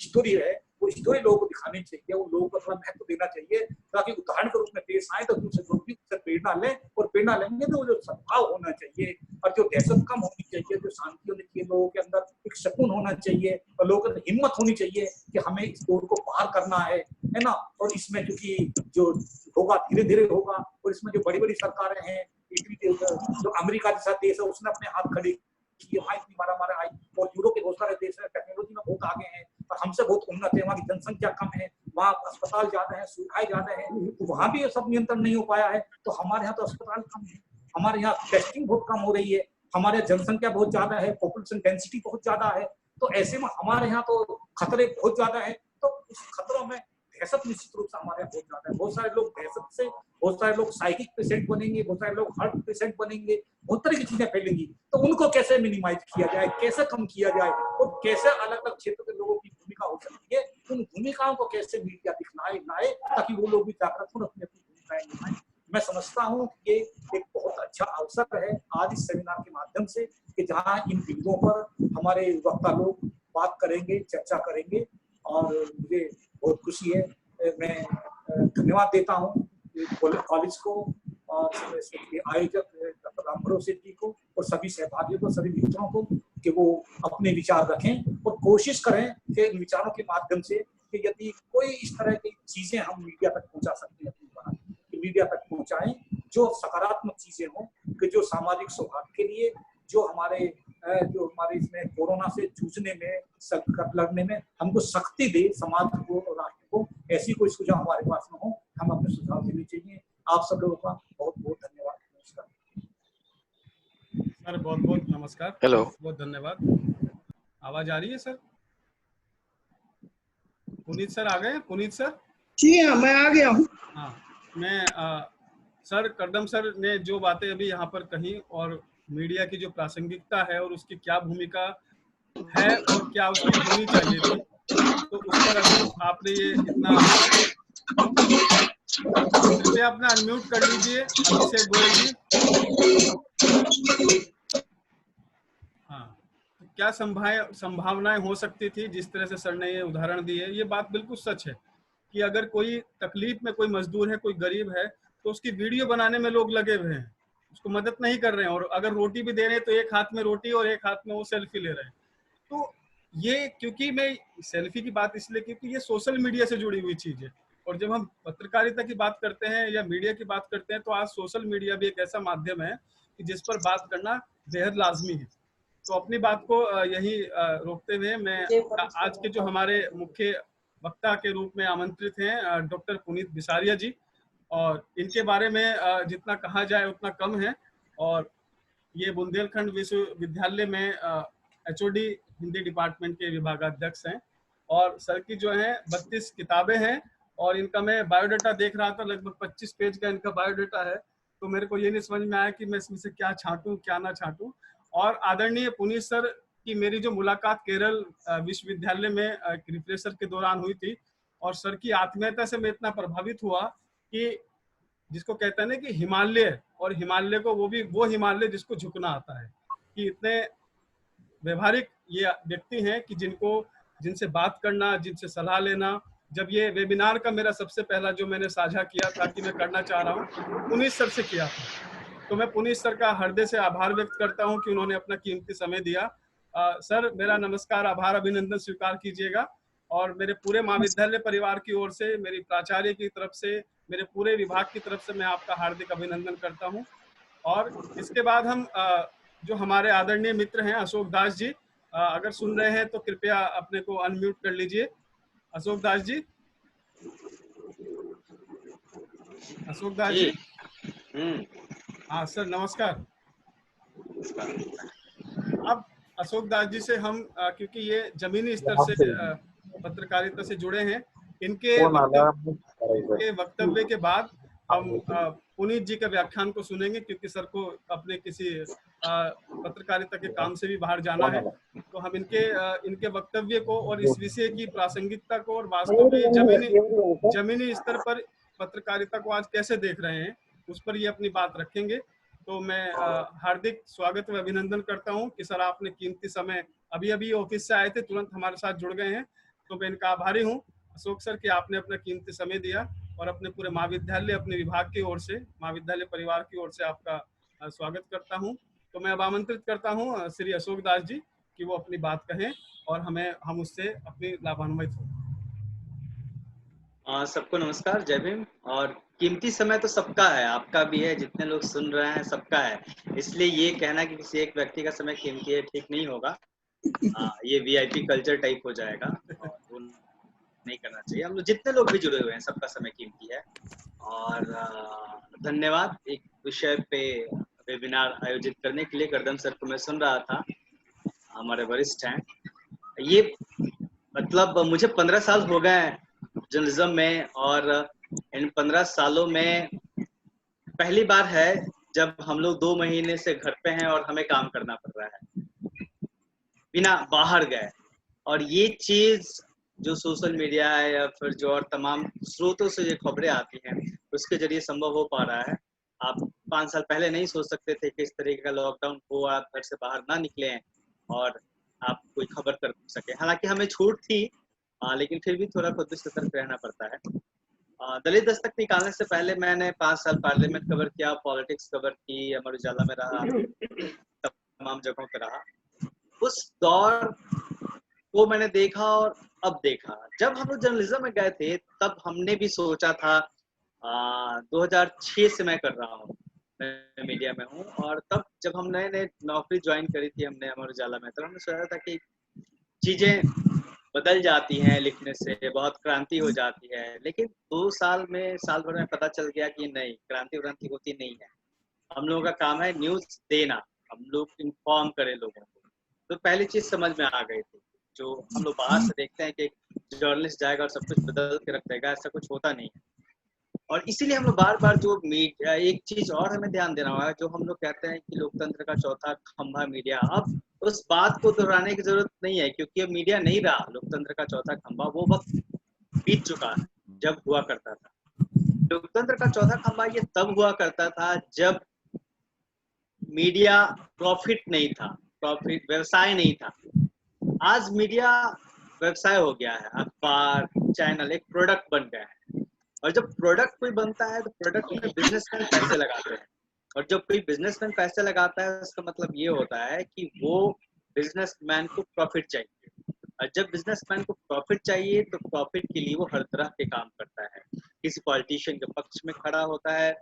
स्टोरी है वो स्टोरी लोगों को दिखानी चाहिए, उन लोगों को थोड़ा महत्व देना चाहिए ताकि उदाहरण के रूप में पेश आए, तो दूसरे लोग भी उससे प्रेरणा लें, और प्रेरणा लेंगे तो जो सद्भाव होना चाहिए और जो दहशत कम होनी चाहिए, जो शांति होनी चाहिए, लोगों के अंदर एक सुकून होना चाहिए, और लोगों के अंदर हिम्मत होनी चाहिए कि हमें इस दौर को पार करना है ना। और इसमें क्योंकि जो होगा धीरे धीरे होगा, और इसमें जो बड़ी बड़ी सरकारें हैं, जो अमेरिका जैसा देश है उसने अपने हाथ खड़े किए, वहां इतनी मारा आई, और यूरोप के बहुत सारे देश है टेक्नोलॉजी में बहुत आगे हैं और हमसे बहुत उन्नत है, वहाँ की जनसंख्या कम है, वहाँ अस्पताल ज्यादा है, सुविधाएं ज्यादा है, तो वहां भी ये सब नियंत्रण नहीं हो पाया है। तो हमारे यहाँ तो अस्पताल कम है, हमारे यहाँ टेस्टिंग बहुत कम हो रही है, हमारे जनसंख्या बहुत ज्यादा है, पॉपुलेशन डेंसिटी बहुत ज्यादा है, तो ऐसे में हमारे यहाँ तो खतरे बहुत ज्यादा है। तो उस खतरों में दहशत निश्चित रूप से हमारे यहाँ बहुत ज्यादा है। बहुत सारे लोग दहशत से, बहुत सारे लोग साइकिक पेशेंट बनेंगे, बहुत सारे लोग हार्ट पेशेंट बनेंगे, बहुत तरह की चीजें फैलेंगी। तो उनको कैसे मिनिमाइज किया जाए, कैसे कम किया जाए, और कैसे अलग अलग क्षेत्र के लोगों की भूमिका हो सकती है, उन भूमिकाओं को कैसे मीडिया दिखलाए लाए ताकि वो लोग भी जागरूक हो, अपनी अपनी भूमिकाएं निभाएं। मैं समझता हूँ कि ये एक बहुत अच्छा अवसर है आज इस सेमिनार के माध्यम से कि जहाँ इन बिंदुओं पर हमारे वक्ता लोग बात करेंगे, चर्चा करेंगे, और मुझे बहुत खुशी है। मैं धन्यवाद देता हूँ कॉलेज को और आयोजक डॉक्टर राम भरोसे जी को और सभी सहभागियों को, सभी मित्रों को कि वो अपने विचार रखें और कोशिश करें कि इन विचारों के माध्यम से कि यदि कोई इस तरह की चीजें हम मीडिया तक पहुंचा सकते हैं अपनी बात, कि मीडिया तक पहुंचाएं जो सकारात्मक चीजें हों, कि जो सामाजिक सौहार्द के लिए, जो हमारे इसमें कोरोना से जूझने में, संकट लड़ने में हमको शक्ति दे, समाज को और राष्ट्र को। ऐसी कोई सुझाव हमारे पास में हो, हम अपने सुझाव देने चाहिए। आप सब लोगों का बहुत बहुत धन्यवाद। नमस्कार सर, बहुत बहुत नमस्कार। हेलो, बहुत धन्यवाद। आवाज आ रही है सर? पुनीत सर आ गए? पुनीत सर? जी हाँ, मैं आ गया हूँ। हाँ, मैं सर करदम सर ने जो बातें अभी यहाँ पर कही, और मीडिया की जो प्रासंगिकता है और उसकी क्या भूमिका है और क्या उसकी होनी चाहिए थी, तो उस पर अभी आपने ये इतना कृपया अपना अनम्यूट कर लीजिए अभिषेक गोयल जी। हाँ, क्या संभावनाएं हो सकती थी, जिस तरह से सर ने ये उदाहरण दिए, ये बात बिल्कुल सच है कि अगर कोई तकलीफ में कोई मजदूर है, कोई गरीब है, तो उसकी वीडियो बनाने में लोग लगे हुए हैं, उसको मदद नहीं कर रहे हैं, और अगर रोटी भी दे रहे हैं तो एक हाथ में रोटी और एक हाथ में वो सेल्फी ले रहे हैं। तो ये, क्योंकि मैं सेल्फी की बात इसलिए क्योंकि ये सोशल मीडिया से जुड़ी हुई चीज है, और जब हम पत्रकारिता की बात करते हैं या मीडिया की बात करते हैं तो आज सोशल मीडिया भी एक ऐसा माध्यम है कि जिस पर बात करना बेहद लाजमी है। तो अपनी बात को यही रोकते हुए मैं आज के जो हमारे मुख्य वक्ता के रूप में आमंत्रित हैं डॉक्टर पुनीत बिसारिया जी, और इनके बारे में जितना कहा जाए उतना कम है। और ये बुंदेलखंड विश्वविद्यालय में HOD हिंदी डिपार्टमेंट के विभागाध्यक्ष हैं, और सर की जो है 32 किताबें हैं, और इनका मैं बायोडाटा देख रहा था, लगभग 25 पेज का इनका बायोडाटा है। तो मेरे को ये नहीं समझ में आया कि मैं इसमें से क्या छांटूं क्या ना छांटूं। और आदरणीय पुनीत सर की मेरी जो मुलाकात केरल विश्वविद्यालय में रिफ्रेशर के दौरान हुई थी, और सर की आत्मीयता से मैं इतना प्रभावित हुआ कि जिसको कहते हैं ना कि हिमालय, और हिमालय को वो हिमालय जिसको झुकना आता है, कि इतने व्यवहारिक ये व्यक्ति हैं कि जिनसे बात करना, जिनसे सलाह लेना। जब ये वेबिनार का मेरा सबसे पहला जो मैंने साझा किया था कि मैं करना चाह रहा हूँ, पुनीत सर से किया था। तो मैं पुनीत सर का हृदय से आभार व्यक्त करता हूँ कि उन्होंने अपना कीमती समय दिया। सर, मेरा नमस्कार, आभार, अभिनंदन स्वीकार कीजिएगा, और मेरे पूरे महाविद्यालय परिवार की ओर से, मेरी प्राचार्य की तरफ से, मेरे पूरे विभाग की तरफ से मैं आपका हार्दिक अभिनंदन करता हूँ। और इसके बाद हम जो हमारे आदरणीय मित्र हैं अशोक दास जी, अगर सुन रहे हैं तो कृपया अपने को अनम्यूट कर लीजिए। अशोक दास जी, अशोक दास जी। हाँ सर, नमस्कार। अब अशोक दास जी से हम क्योंकि ये जमीनी स्तर से पत्रकारिता से जुड़े हैं, इनके वक्तव्य के बाद हम पुनीत जी के व्याख्यान को सुनेंगे, क्योंकि सर को अपने किसी पत्रकारिता के काम से भी बाहर जाना है। तो हम इनके वक्तव्य को और इस विषय की प्रासंगिकता को और वास्तव में जमीनी स्तर पर पत्रकारिता को आज कैसे देख रहे हैं, उस पर ये अपनी बात रखेंगे। तो मैं हार्दिक स्वागत व अभिनंदन करता हूं कि सर आपने कीमती समय, अभी ऑफिस से आए थे, तुरंत हमारे साथ जुड़ गए हैं। तो मैं इनका आभारी हूं अशोक सर कि आपने अपना कीमती समय दिया, और अपने पूरे महाविद्यालय, अपने विभाग की ओर से, महाविद्यालय परिवार की ओर से आपका स्वागत करता हूं। तो मैं अब आमंत्रित करता हूं श्री अशोक दास जी कि वो अपनी बात कहें और हम उससे अपनी लाभान्वित हो। सबको नमस्कार, जय भीम। और कीमती समय तो सबका है, आपका भी है, जितने लोग सुन रहे हैं सबका है। इसलिए ये कहना कि किसी एक व्यक्ति का समय कीमती है ठीक नहीं होगा। ये VIP कल्चर टाइप हो जाएगा, और वो नहीं करना चाहिए। हम लोग जितने लोग भी जुड़े हुए हैं सबका समय कीमती है। और धन्यवाद एक विषय पे वेबिनार आयोजित करने के लिए। गर्दन सर को मैं सुन रहा था, हमारे वरिष्ठ हैं। ये मतलब मुझे 15 साल हो गए जर्नलिज्म में, और इन 15 सालों में पहली बार है जब हम लोग 2 महीने से घर पे हैं और हमें काम करना पड़ रहा है बिना बाहर गए। और ये चीज जो सोशल मीडिया है या फिर जो और तमाम स्रोतों से ये खबरें आती हैं, उसके जरिए संभव हो पा रहा है। आप 5 साल पहले नहीं सोच सकते थे कि इस तरीके का लॉकडाउन हो, आप घर से बाहर ना निकले और आप कोई खबर कर सके। हालांकि हमें छूट थी, लेकिन फिर भी थोड़ा खुद भी सतर्क रहना पड़ता है। दलित दस्तक निकालने से पहले मैंने 5 साल पार्लियामेंट कवर किया, पॉलिटिक्स कवर की, अमर उजाला में रहा, तमाम जगहों पे रहा। उस दौर को मैंने देखा और अब देखा। जब हम लोग जर्नलिज्म में गए थे तब हमने भी सोचा था, 2006 से मैं कर रहा हूँ, मैं मीडिया में हूँ। और तब जब हम नए नौकरी ज्वाइन करी थी हमने अमर उजाला में, तब हमने सोचा था कि चीजें बदल जाती हैं, लिखने से बहुत क्रांति हो जाती है। लेकिन 2 साल भर में पता चल गया कि नहीं, क्रांति होती नहीं है। हम लोगों का काम है न्यूज देना, हम लोग इन्फॉर्म करें लोगों को। तो पहली चीज समझ में आ गई थी। जो हम लोग बाहर से देखते हैं कि जर्नलिस्ट जाएगा और सब कुछ बदल के रख देगा, ऐसा कुछ होता नहीं है। और इसीलिए हम लोग बार जो मीडिया, एक चीज और हमें ध्यान देना होगा, जो हम लोग कहते हैं कि लोकतंत्र का चौथा खंभा मीडिया, अब उस बात को दोहराने की जरूरत नहीं है, क्योंकि अब मीडिया नहीं रहा लोकतंत्र का चौथा खंभा। वो वक्त बीत चुका है जब हुआ करता था। लोकतंत्र का चौथा खंभा ये तब हुआ करता था जब मीडिया प्रॉफिट नहीं था, प्रॉफिट व्यवसाय नहीं था। आज मीडिया व्यवसाय हो गया है, अखबार चैनल एक प्रोडक्ट बन गया है, और जब प्रोडक्ट कोई बनता है तो प्रोडक्ट में बिजनेसमैन पैसे लगाते हैं, और जब कोई बिजनेसमैन पैसे लगाता है उसका मतलब ये होता है कि वो बिजनेसमैन को प्रॉफिट चाहिए, और जब बिजनेसमैन को प्रॉफिट चाहिए तो प्रॉफिट के लिए वो हर तरह के काम करता है। किसी पॉलिटिशियन के पक्ष में खड़ा होता है,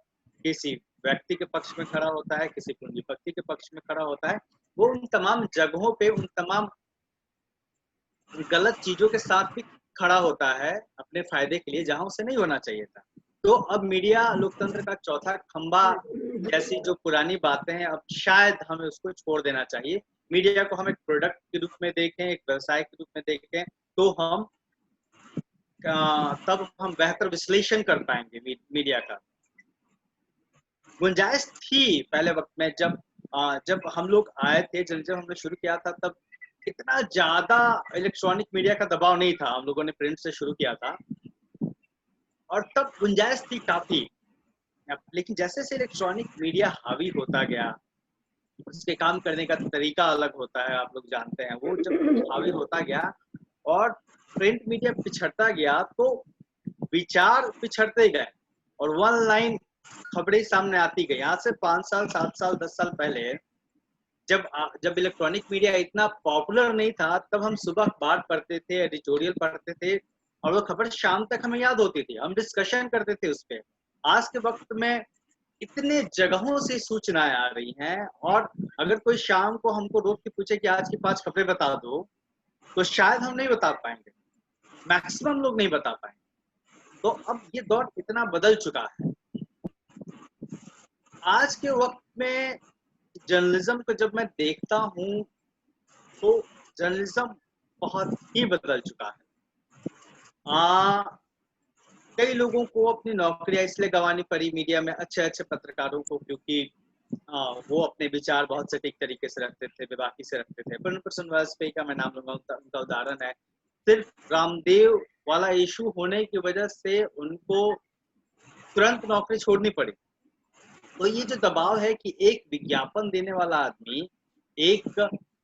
किसी व्यक्ति के पक्ष में खड़ा होता है, किसी पूंजीपति के पक्ष में खड़ा होता है। वो उन तमाम जगहों पे उन तमाम गलत चीजों के साथ भी खड़ा होता है अपने फायदे के लिए, जहां उसे नहीं होना चाहिए था। तो अब मीडिया लोकतंत्र का चौथा खंभा जैसी जो पुरानी बातें हैं, अब शायद हमें उसको छोड़ देना चाहिए। मीडिया को हम एक प्रोडक्ट के रूप में देखें, एक व्यवसाय के रूप में देखें, तो हम तब हम बेहतर विश्लेषण कर पाएंगे मीडिया का। गुंजाइश थी पहले वक्त में, जब हम लोग आए थे, जब हमने शुरू किया था, तब इतना ज्यादा इलेक्ट्रॉनिक मीडिया का दबाव नहीं था। हम लोगों ने प्रिंट से शुरू किया था और तब गुंजाइश थी काफी, लेकिन जैसे से इलेक्ट्रॉनिक मीडिया हावी होता गया, उसके काम करने का तरीका अलग होता है, आप लोग जानते हैं, वो जब हावी होता गया और प्रिंट मीडिया पिछड़ता गया तो विचार पिछड़ते गए और वन लाइन खबरें सामने आती गई। आज से 5 साल 7 साल 10 साल पहले जब इलेक्ट्रॉनिक मीडिया इतना पॉपुलर नहीं था, तब हम सुबह अखबार पढ़ते थे, एडिटोरियल पढ़ते थे और वो खबर शाम तक हमें याद होती थी, हम डिस्कशन करते थे उस पर। आज के वक्त में इतने जगहों से सूचनाएं आ रही हैं, और अगर कोई शाम को हमको रोक के पूछे कि आज की 5 खबरें बता दो, तो शायद हम नहीं बता पाएंगे, मैक्सिमम लोग नहीं बता पाएंगे। तो अब ये दौर इतना बदल चुका है। आज के वक्त में जर्नलिज्म को जब मैं देखता हूँ तो जर्नलिज्म बहुत ही बदल चुका है। कई लोगों को अपनी नौकरियां इसलिए गंवानी पड़ी मीडिया में, अच्छे पत्रकारों को, क्योंकि वो अपने विचार बहुत सटीक तरीके से रखते थे, बेबाकी से रखते थे। पूर्ण प्रसन्न वाजपेयी का मैं नाम लूंगा, उनका उदाहरण है। सिर्फ रामदेव वाला इशू होने की वजह से उनको तुरंत नौकरी छोड़नी पड़ी। तो ये जो दबाव है कि एक विज्ञापन देने वाला आदमी एक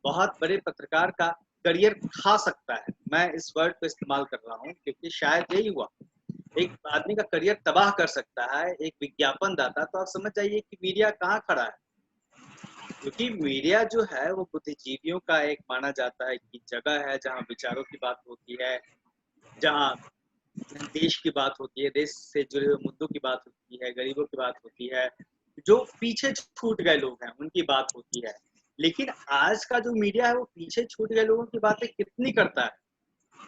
बहुत बड़े पत्रकार का करियर खा सकता है, मैं इस वर्ड को इस्तेमाल कर रहा हूँ क्योंकि शायद यही हुआ, एक आदमी का करियर तबाह कर सकता है एक विज्ञापन दाता। तो आप समझ जाइए कि मीडिया कहाँ खड़ा है, क्योंकि मीडिया जो है वो बुद्धिजीवियों का एक माना जाता है कि जगह है जहाँ विचारों की बात होती है, जहाँ देश की बात होती है, देश से जुड़े हुए मुद्दों की बात होती है, गरीबों की बात होती है, जो पीछे छूट गए लोग हैं उनकी बात होती है। लेकिन आज का जो मीडिया है वो पीछे छूट गए लोगों की बातें कितनी करता है।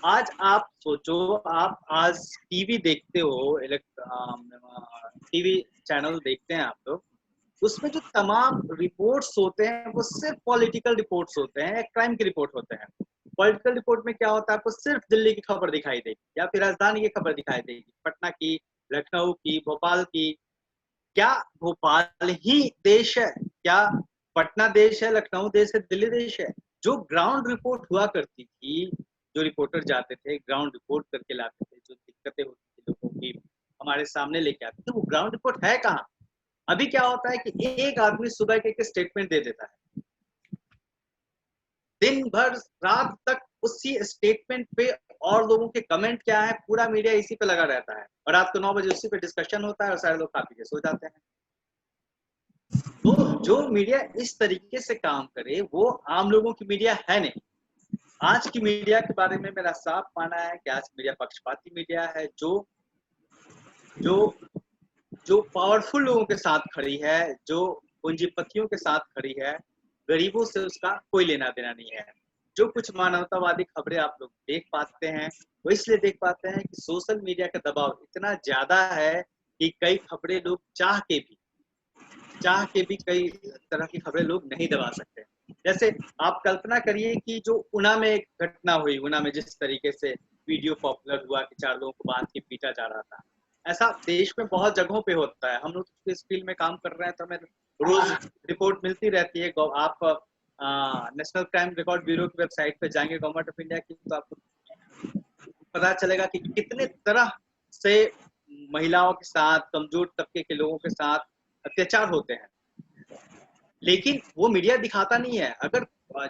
आज आप सोचो, आप आज टीवी देखते हो, टीवी चैनल देखते हैं आप लोग, उसमें जो तमाम रिपोर्ट्स होते हैं वो सिर्फ पॉलिटिकल रिपोर्ट्स होते हैं, क्राइम की रिपोर्ट होते हैं। पॉलिटिकल रिपोर्ट में क्या होता है, आपको सिर्फ दिल्ली की खबर दिखाई देगी या फिर राजधानी की खबर दिखाई देगी, पटना की, लखनऊ की, भोपाल की। क्या भोपाल ही देश है? क्या पटना देश है, लखनऊ देश है, दिल्ली देश है? जो ग्राउंड रिपोर्ट हुआ करती थी, जो रिपोर्टर जाते थे ग्राउंड रिपोर्ट करके लाते थे, जो दिक्कतें होती थी लोगों की हमारे सामने लेके आते थे, वो ग्राउंड रिपोर्ट है कहाँ? अभी क्या होता है कि एक आदमी सुबह के स्टेटमेंट दे देता है, दिन भर रात तक उसी स्टेटमेंट पे और लोगों के कमेंट क्या है, पूरा मीडिया इसी पे लगा रहता है, और रात को 9 बजे उसी पे डिस्कशन होता है और सारे लोग खा पी के सो जाते हैं। तो जो मीडिया इस तरीके से काम करे वो आम लोगों की मीडिया है नहीं। आज की मीडिया के बारे में मेरा साफ मानना है कि आज की मीडिया पक्षपाती मीडिया है, जो पावरफुल लोगों के साथ खड़ी है, जो पूंजीपतियों के साथ खड़ी है, गरीबों से उसका कोई लेना देना नहीं है। जो कुछ मानवतावादी खबरें आप लोग देख पाते हैं वो इसलिए देख पाते हैं कि सोशल मीडिया का दबाव इतना ज्यादा है कि कई खबरें लोग चाह के भी कई तरह की खबरें लोग नहीं दबा सकते। जैसे आप कल्पना करिए कि जो ऊना में एक घटना हुई, ऊना में जिस तरीके से वीडियो पॉपुलर हुआ कि 4 लोगों को बांध के पीटा जा रहा था, ऐसा देश में बहुत जगहों पे होता है। हम लोग इस फील्ड में काम कर रहे हैं तो हमें रोज रिपोर्ट मिलती रहती है। आप नेशनल क्राइम रिकॉर्ड ब्यूरो की वेबसाइट पे जाएंगे गवर्नमेंट ऑफ इंडिया की, तो आपको पता चलेगा कि कितने तरह से महिलाओं के साथ, कमजोर तबके के लोगों के साथ अत्याचार होते हैं, लेकिन वो मीडिया दिखाता नहीं है। अगर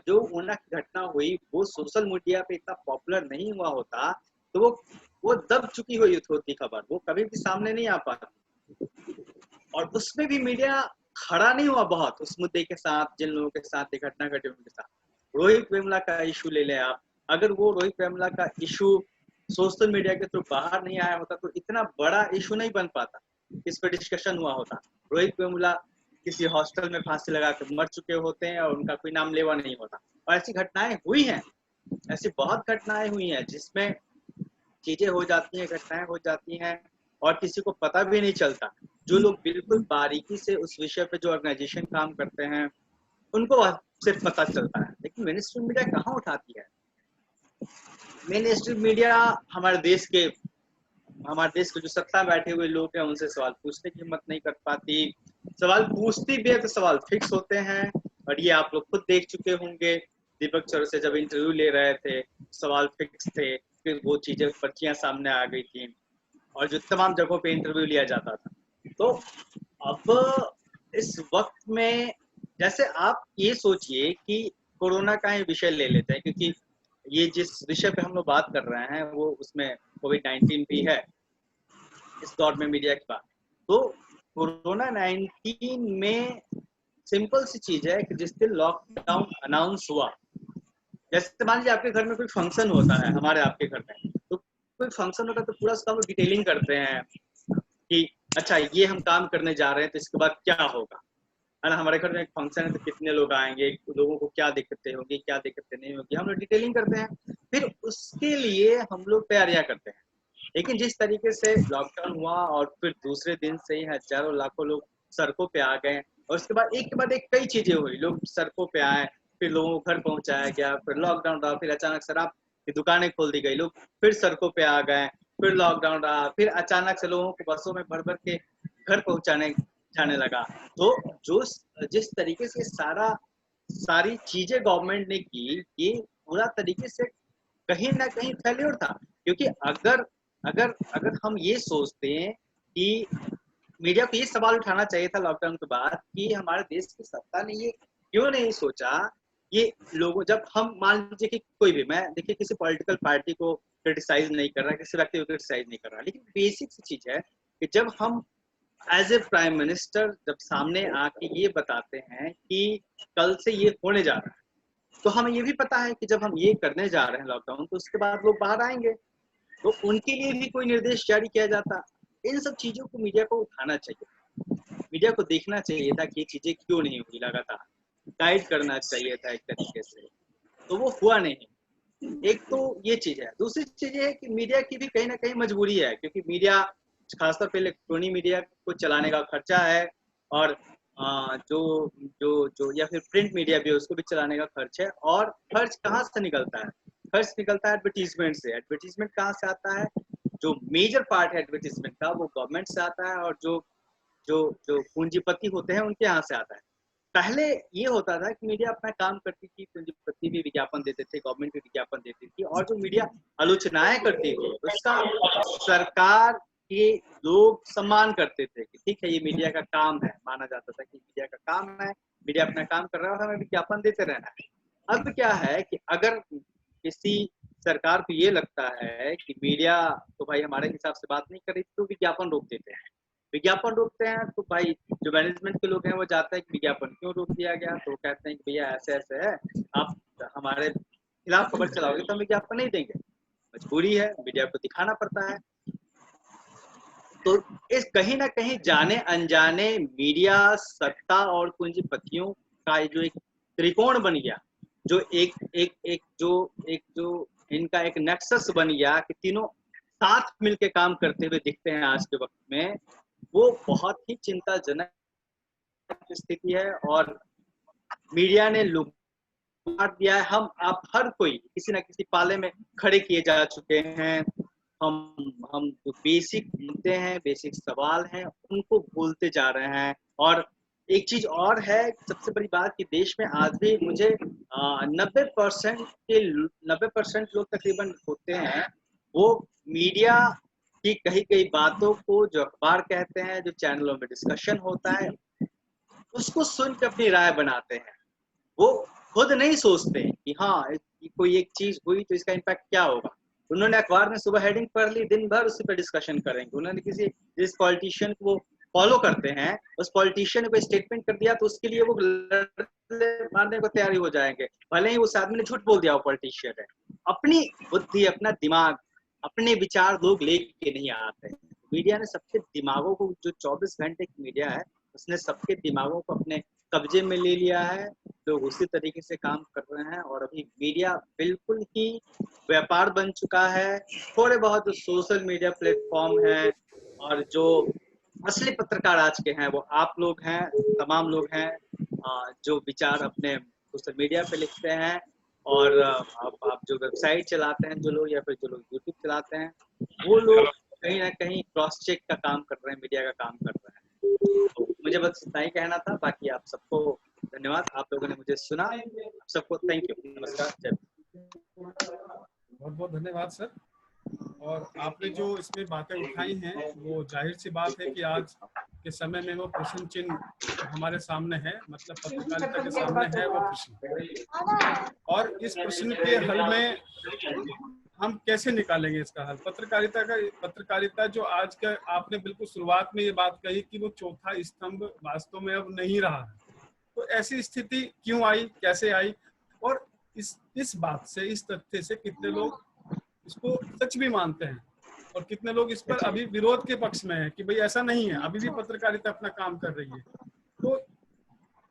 जो ऊना की घटना हुई वो सोशल मीडिया पे इतना पॉपुलर नहीं हुआ होता तो वो दब चुकी हुई होती खबर, वो कभी भी सामने नहीं आ पाती। और उसमें भी मीडिया खड़ा नहीं हुआ बहुत उस मुद्दे के साथ, जिन लोगों के साथ ये घटना घटी उनके साथ। रोहित वेमुला का इशू ले लें आप, अगर वो रोहित वेमुला का इशू सोशल मीडिया के थ्रू बाहर नहीं आया होता तो इतना बड़ा इशू नहीं बन पाता, इस पर डिस्कशन हुआ होता। रोहित वेमुला किसी हॉस्टल में फांसी लगा कर मर चुके होते हैं और उनका कोई नाम लेवा नहीं होता। और ऐसी घटनाएं हुई हैं, ऐसी बहुत घटनाएं हुई हैं जिसमें चीजें हो जाती हैं, घटनाएं हो जाती हैं और किसी को पता भी नहीं चलता। जो लोग बिल्कुल बारीकी से उस विषय पे जो ऑर्गेनाइजेशन काम करते हैं उनको सिर्फ पता चलता है, लेकिन मेन स्ट्रीम मीडिया कहाँ उठाती है। मेन स्ट्रीम मीडिया हमारे देश के जो सत्ता बैठे हुए लोग हैं उनसे सवाल पूछने की हिम्मत नहीं कर पाती। सवाल पूछती भी है तो सवाल फिक्स होते हैं, और ये आप लोग खुद देख चुके होंगे। दीपक सर से जब इंटरव्यू ले रहे थे सवाल फिक्स थे, फिर वो चीजें पर्चियां सामने आ गई थी और जो तमाम जगहों पे इंटरव्यू लिया जाता था। तो अब इस वक्त में जैसे आप ये सोचिए कि कोरोना का ही विषय ले लेते हैं, क्योंकि ये जिस विषय पे हम लोग बात कर रहे हैं वो उसमें कोविड-19 भी है इस दौर में मीडिया की बात। तो कोरोना 19 में सिंपल सी चीज है कि जिस दिन लॉकडाउन अनाउंस हुआ, जैसे मान लीजिए आपके घर में कोई फंक्शन होता है, हमारे आपके घर में तो कोई फंक्शन होता है तो पूरा उसका हम डिटेलिंग करते हैं कि अच्छा ये हम काम करने जा रहे हैं तो इसके बाद क्या होगा, है ना। हमारे घर में एक फंक्शन है तो कितने लोग आएंगे, लोगों को क्या दिक्कतें होंगी, क्या दिक्कतें नहीं होगी, हम लोग डिटेलिंग करते हैं। फिर उसके लिए हम लोग तैयारियां करते हैं। लेकिन जिस तरीके से लॉकडाउन हुआ और फिर दूसरे दिन से ही हजारों लाखों लोग सड़कों पे आ गए और उसके बाद एक के बाद एक कई चीजें हुई, लोग सड़कों पे आए, फिर लोगों को घर पहुंचाया गया, फिर लॉकडाउन रहा, फिर अचानक शराब की दुकानें खोल दी गई, लोग फिर सड़कों पे आ गए, फिर लॉकडाउन रहा, फिर अचानक से लोगों को बसों में भर भर के घर पहुंचाने जाने लगा। तो जो जिस तरीके से सारी चीजें गवर्नमेंट ने की, ये पूरा तरीके से कहीं ना कहीं फेल्योर था। क्योंकि अगर अगर अगर हम ये सोचते हैं कि मीडिया को ये सवाल उठाना चाहिए था लॉकडाउन के बाद कि हमारे देश की सत्ता ने ये क्यों नहीं सोचा, ये लोगों जब हम मान लीजिए कि कोई भी, मैं देखिए किसी पॉलिटिकल पार्टी को क्रिटिसाइज नहीं कर रहा, किसी व्यक्ति को क्रिटिसाइज नहीं कर रहा, लेकिन बेसिक सी चीज है कि जब हम एज ए प्राइम मिनिस्टर जब सामने आके ये बताते हैं कि कल से ये होने जा रहा है, तो हमें ये भी पता है कि जब हम ये करने जा रहे हैं लॉकडाउन तो उसके बाद लोग बाहर आएंगे, तो उनके लिए भी कोई निर्देश जारी किया जाता। इन सब चीजों को मीडिया को उठाना चाहिए, मीडिया को देखना चाहिए था कि ये चीजें क्यों नहीं हुई, लगातार गाइड करना चाहिए था एक तरीके से, तो वो हुआ नहीं। एक तो ये चीज है। दूसरी चीज है कि मीडिया की भी कहीं ना कहीं मजबूरी है, क्योंकि मीडिया खासतौर पर इलेक्ट्रॉनिक मीडिया को चलाने का खर्चा है और जो जो जो या फिर प्रिंट मीडिया भी है उसको भी चलाने का खर्च है। और खर्च कहाँ से निकलता है? खर्च निकलता है एडवर्टीजमेंट से। एडवर्टीजमेंट कहाँ से आता है? जो मेजर पार्ट है एडवर्टीजमेंट का वो गवर्नमेंट से आता है और जो जो जो पूंजीपति होते हैं उनके यहाँ से आता है। पहले ये होता था कि मीडिया अपना काम करती थी, पूंजीपति भी विज्ञापन देते थे, गवर्नमेंट भी विज्ञापन देती थी, और जो मीडिया आलोचनाएं करती थी उसका सरकार के लोग सम्मान करते थे कि ठीक है ये मीडिया का काम है, माना जाता था कि मीडिया का काम है, मीडिया अपना काम कर रहा है और हमें विज्ञापन देते रहना है। अब क्या है कि अगर किसी सरकार को ये लगता है कि मीडिया तो भाई हमारे हिसाब से बात नहीं कर रही तो विज्ञापन रोक देते हैं। विज्ञापन रोकते हैं तो भाई जो मैनेजमेंट के लोग हैं वो जाते हैं कि विज्ञापन क्यों रोक दिया गया, तो कहते हैं कि भैया ऐसे ऐसे है, आप हमारे खिलाफ खबर चलाओगे तो हम विज्ञापन नहीं देंगे। मजबूरी है, मीडिया को दिखाना पड़ता है। तो इस कहीं ना कहीं जाने अनजाने मीडिया सत्ता और पूंजीपतियों का जो एक त्रिकोण बन गया, जो जो इनका एक नेक्सस बन गया कि तीनों साथ मिलकर काम करते हुए दिखते हैं आज के वक्त में, वो बहुत ही चिंताजनक स्थिति है। और मीडिया ने लोग दिया है, हम आप हर कोई किसी न किसी पाले में खड़े किए जा चुके हैं। हम जो बेसिक मुद्दे हैं, बेसिक सवाल हैं, उनको भूलते जा रहे हैं। और एक चीज और है, सबसे बड़ी बात कि देश में आज भी मुझे 90% लोग तकरीबन होते हैं वो मीडिया कि कई कई बातों को जो अखबार कहते हैं, जो चैनलों में डिस्कशन होता है, उसको सुन के अपनी राय बनाते हैं। वो खुद नहीं सोचते कि हाँ कोई एक चीज हुई तो इसका इम्पैक्ट क्या होगा। उन्होंने अखबार में सुबह हेडिंग पढ़ ली, दिन भर उसी पर डिस्कशन करेंगे। उन्होंने जिस पॉलिटिशियन को वो फॉलो करते हैं, उस पॉलिटिशियन ने कोई स्टेटमेंट कर दिया तो उसके लिए वो मारने को तैयारी हो जाएंगे, भले ही उस आदमी ने झूठ बोल दिया, वो पॉलिटिशियन है। अपनी बुद्धि, अपना दिमाग, अपने विचार लोग लेके नहीं आते। मीडिया ने सबके दिमागों को, जो 24 घंटे की मीडिया है, उसने सबके दिमागों को अपने कब्जे में ले लिया है। लोग उसी तरीके से काम कर रहे हैं और अभी मीडिया बिल्कुल ही व्यापार बन चुका है। थोड़े बहुत जो सोशल मीडिया प्लेटफॉर्म हैं और जो असली पत्रकार आज के हैं वो आप लोग हैं, तमाम लोग हैं जो विचार अपने सोशल मीडिया पे लिखते हैं। और आप जो वेबसाइट चलाते हैं जो लोग, या फिर जो लोग यूट्यूब चलाते हैं, वो लोग कहीं ना कहीं क्रॉस चेक का काम कर रहे हैं, मीडिया का काम कर रहे हैं। तो मुझे बस इतना ही कहना था। बाकी आप सबको धन्यवाद, आप लोगों ने मुझे सुना। सबको थैंक यू, नमस्कार, जय। बहुत बहुत धन्यवाद सर। और आपने जो इसमें बातें उठाई हैं, वो जाहिर सी बात है कि आज के समय में वो प्रश्न चिन्ह हमारे सामने है, मतलब पत्रकारिता के सामने है वो प्रश्न। और इस प्रश्न के हल में हम कैसे निकालेंगे इसका हल? पत्रकारिता जो आज का, आपने बिल्कुल शुरुआत में ये बात कही कि वो चौथा स्तंभ वास्तव में अब नहीं रहा है। तो ऐसी स्थिति क्यों आई, कैसे आई, और इस बात से, इस तथ्य से कितने लोग इसको सच भी मानते हैं और कितने लोग इस पर अभी विरोध के पक्ष में हैं कि भाई ऐसा नहीं है, अभी भी पत्रकारिता अपना काम कर रही है। तो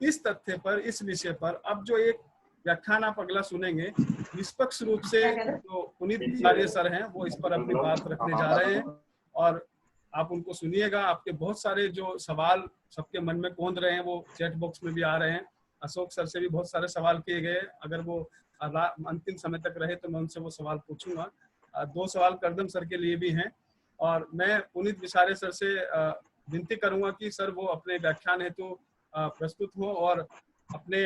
इस तथ्य पर, इस विषय पर अब जो एक व्याख्यान आप अगला सुनेंगे, निष्पक्ष रूप से जो पुनीत विचार्य सर हैं वो इस पर अपनी बात रखने जा रहे हैं और आप उनको सुनिएगा। आपके बहुत सारे जो सवाल सबके मन में कौंध रहे हैं वो चैट बॉक्स में भी आ रहे हैं। अशोक सर से भी बहुत सारे सवाल किए गए, अगर वो अंतिम समय तक रहे तो मैं उनसे वो सवाल पूछूंगा। 2 सवाल करदम सर के लिए भी हैं और मैं पुनीत विचार्य सर से विनती करूंगा कि सर वो अपने व्याख्यान हेतु प्रस्तुत हो और अपने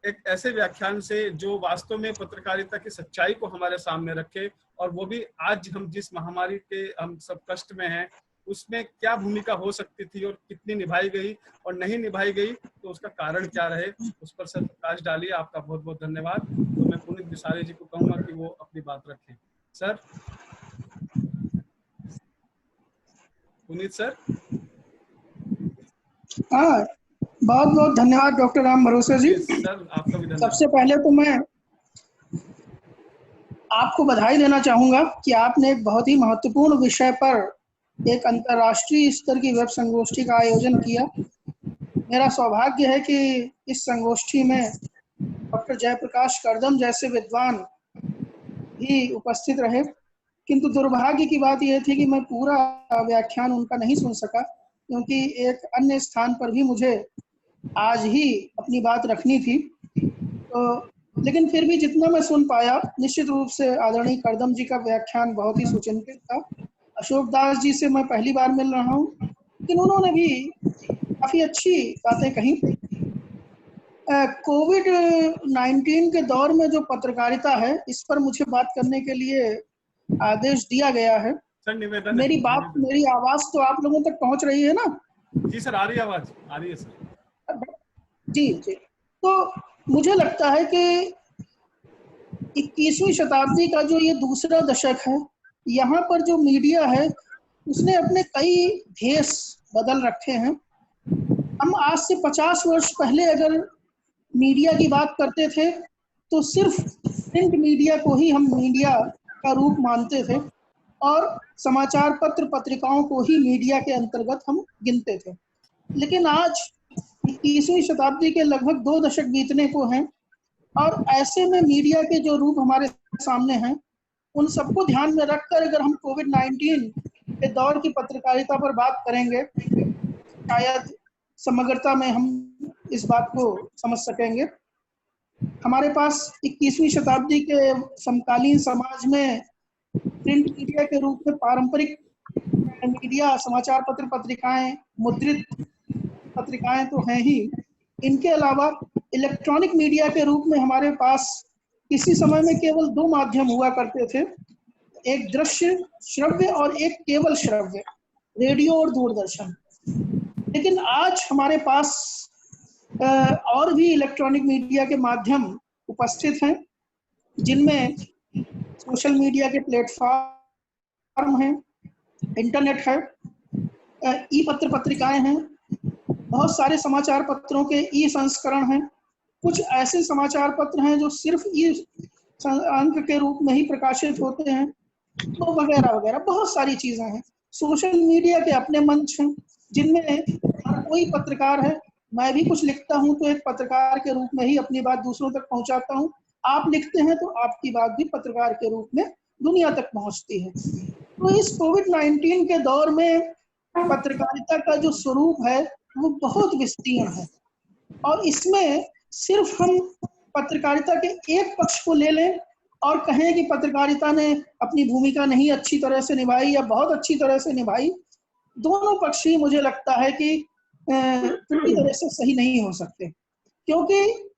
एक ऐसे व्याख्यान से जो वास्तव में पत्रकारिता की सच्चाई को हमारे सामने रखे, और वो भी आज हम जिस महामारी के हम सब कष्ट में हैं उसमें क्या भूमिका हो सकती थी और कितनी निभाई गई और नहीं निभाई गई, तो उसका कारण क्या रहे, उस पर सर प्रकाश डालिए। आपका बहुत बहुत धन्यवाद। तो मैं पुनीत विचार्य जी को कहूंगा कि वो अपनी बात रखें। Sir, Puneet sir. हाँ, बहुत बहुत धन्यवाद डॉक्टर राम भरोसे जी। सर आपका भी धन्यवाद। सबसे पहले तो मैं आपको बधाई देना चाहूंगा कि आपने एक बहुत ही महत्वपूर्ण विषय पर एक अंतर्राष्ट्रीय स्तर की वेब संगोष्ठी का आयोजन किया। मेरा सौभाग्य है कि इस संगोष्ठी में डॉक्टर जयप्रकाश करदम जैसे विद्वान भी उपस्थित रहे, किंतु दुर्भाग्य की बात यह थी कि मैं पूरा व्याख्यान उनका नहीं सुन सका, क्योंकि एक अन्य स्थान पर भी मुझे आज ही अपनी बात रखनी थी। तो लेकिन फिर भी जितना मैं सुन पाया, निश्चित रूप से आदरणीय करदम जी का व्याख्यान बहुत ही सुचिंतित था। अशोक दास जी से मैं पहली बार मिल रहा हूँ, लेकिन उन्होंने भी काफ़ी अच्छी बातें कही। कोविड-19 के दौर में जो पत्रकारिता है, इस पर मुझे बात करने के लिए आदेश दिया गया है। मेरी आवाज़ तो आप लोगों तक पहुँच रही है ना? जी सर, आ रही है आवाज़, आ रही है सर। जी जी। तो मुझे लगता है कि 21वीं शताब्दी का जो ये दूसरा दशक है, यहाँ पर जो मीडिया है उसने अपने कई भेष बदल रखे हैं। हम आज से 50 वर्ष पहले अगर मीडिया की बात करते थे तो सिर्फ प्रिंट मीडिया को ही हम मीडिया का रूप मानते थे और समाचार पत्र पत्रिकाओं को ही मीडिया के अंतर्गत हम गिनते थे। लेकिन आज 21वीं शताब्दी के लगभग 2 दशक बीतने को हैं और ऐसे में मीडिया के जो रूप हमारे सामने हैं, उन सबको ध्यान में रखकर अगर हम कोविड-19 के दौर की पत्रकारिता पर बात करेंगे, शायद समग्रता में हम इस बात को समझ सकेंगे। हमारे पास 21वीं शताब्दी के समकालीन समाज में प्रिंट मीडिया के रूप में पारंपरिक मीडिया, समाचार पत्र पत्रिकाएं, मुद्रित पत्रिकाएं तो हैं ही। इनके अलावा इलेक्ट्रॉनिक मीडिया के रूप में हमारे पास किसी समय में केवल 2 माध्यम हुआ करते थे, एक दृश्य श्रव्य और एक केवल श्रव्य, रेडियो और दूरदर्शन। लेकिन आज हमारे पास और भी इलेक्ट्रॉनिक मीडिया के माध्यम उपस्थित हैं, जिनमें सोशल मीडिया के प्लेटफॉर्म हैं, इंटरनेट है, ई पत्र पत्रिकाएं हैं, बहुत सारे समाचार पत्रों के ई संस्करण हैं, कुछ ऐसे समाचार पत्र हैं जो सिर्फ ई अंक के रूप में ही प्रकाशित होते हैं, तो वगैरह वगैरह बहुत सारी चीजें हैं। सोशल मीडिया के अपने मंच हैं, जिनमें हर कोई पत्रकार है। मैं भी कुछ लिखता हूं तो एक पत्रकार के रूप में ही अपनी बात दूसरों तक पहुंचाता हूं। आप लिखते हैं तो आपकी बात भी पत्रकार के रूप में दुनिया तक पहुंचती है। तो इस कोविड-19 के दौर में पत्रकारिता का जो स्वरूप है वो बहुत विस्तीर्ण है, और इसमें सिर्फ हम पत्रकारिता के एक पक्ष को ले लें और कहें कि पत्रकारिता ने अपनी भूमिका नहीं अच्छी तरह से निभाई या बहुत अच्छी तरह से निभाई, दोनों पक्ष ही मुझे लगता है कि पूरी तरह से सही नहीं हो सकते, क्योंकि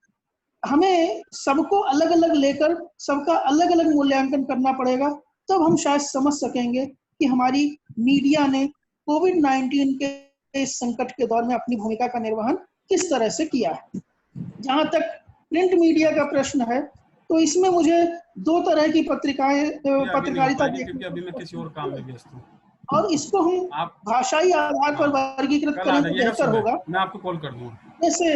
हमें सबको अलग अलग लेकर सबका अलग अलग मूल्यांकन करना पड़ेगा, तब हम शायद समझ सकेंगे कि हमारी मीडिया ने कोविड-19 के इस संकट के दौर में अपनी भूमिका का निर्वहन किस तरह से किया है। जहाँ तक प्रिंट मीडिया का प्रश्न है, तो इसमें मुझे दो तरह की पत्रकारिता क्योंकि अभी मैं किसी और काम में व्यस्त हूँ, और इसको हम भाषाई आधार पर वर्गीकृत करें तो बेहतर होगा। मैं आपको कॉल कर दूंगा। जैसे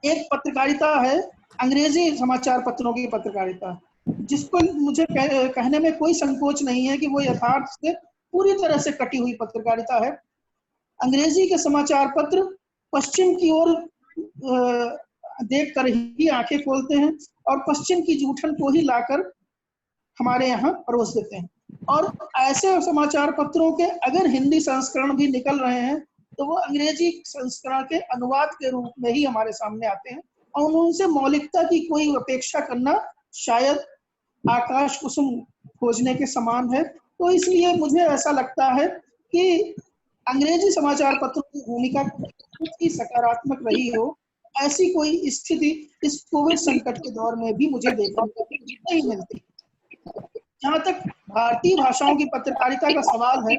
एक पत्रकारिता है अंग्रेजी समाचार पत्रों की पत्रकारिता, जिसको मुझे कहने में कोई संकोच नहीं है कि वो यथार्थ से पूरी तरह से कटी हुई पत्रकारिता है। अंग्रेजी के समाचार पत्र पश्चिम की ओर देख कर ही आंखें खोलते हैं और पश्चिम की जूठन को ही लाकर हमारे यहाँ परोस देते हैं, और ऐसे समाचार पत्रों के अगर हिंदी संस्करण भी निकल रहे हैं तो वो अंग्रेजी संस्करण के अनुवाद के रूप में ही हमारे सामने आते हैं, और उनसे मौलिकता की कोई अपेक्षा करना शायद आकाश कुसुम खोजने के समान है। तो इसलिए मुझे ऐसा लगता है कि अंग्रेजी समाचार पत्रों की भूमिका बहुत ही सकारात्मक रही हो, ऐसी कोई स्थिति इस कोविड संकट के दौर में भी मुझे देखने को नहीं मिलती। जहाँ तक भारतीय भाषाओं की पत्रकारिता का सवाल है,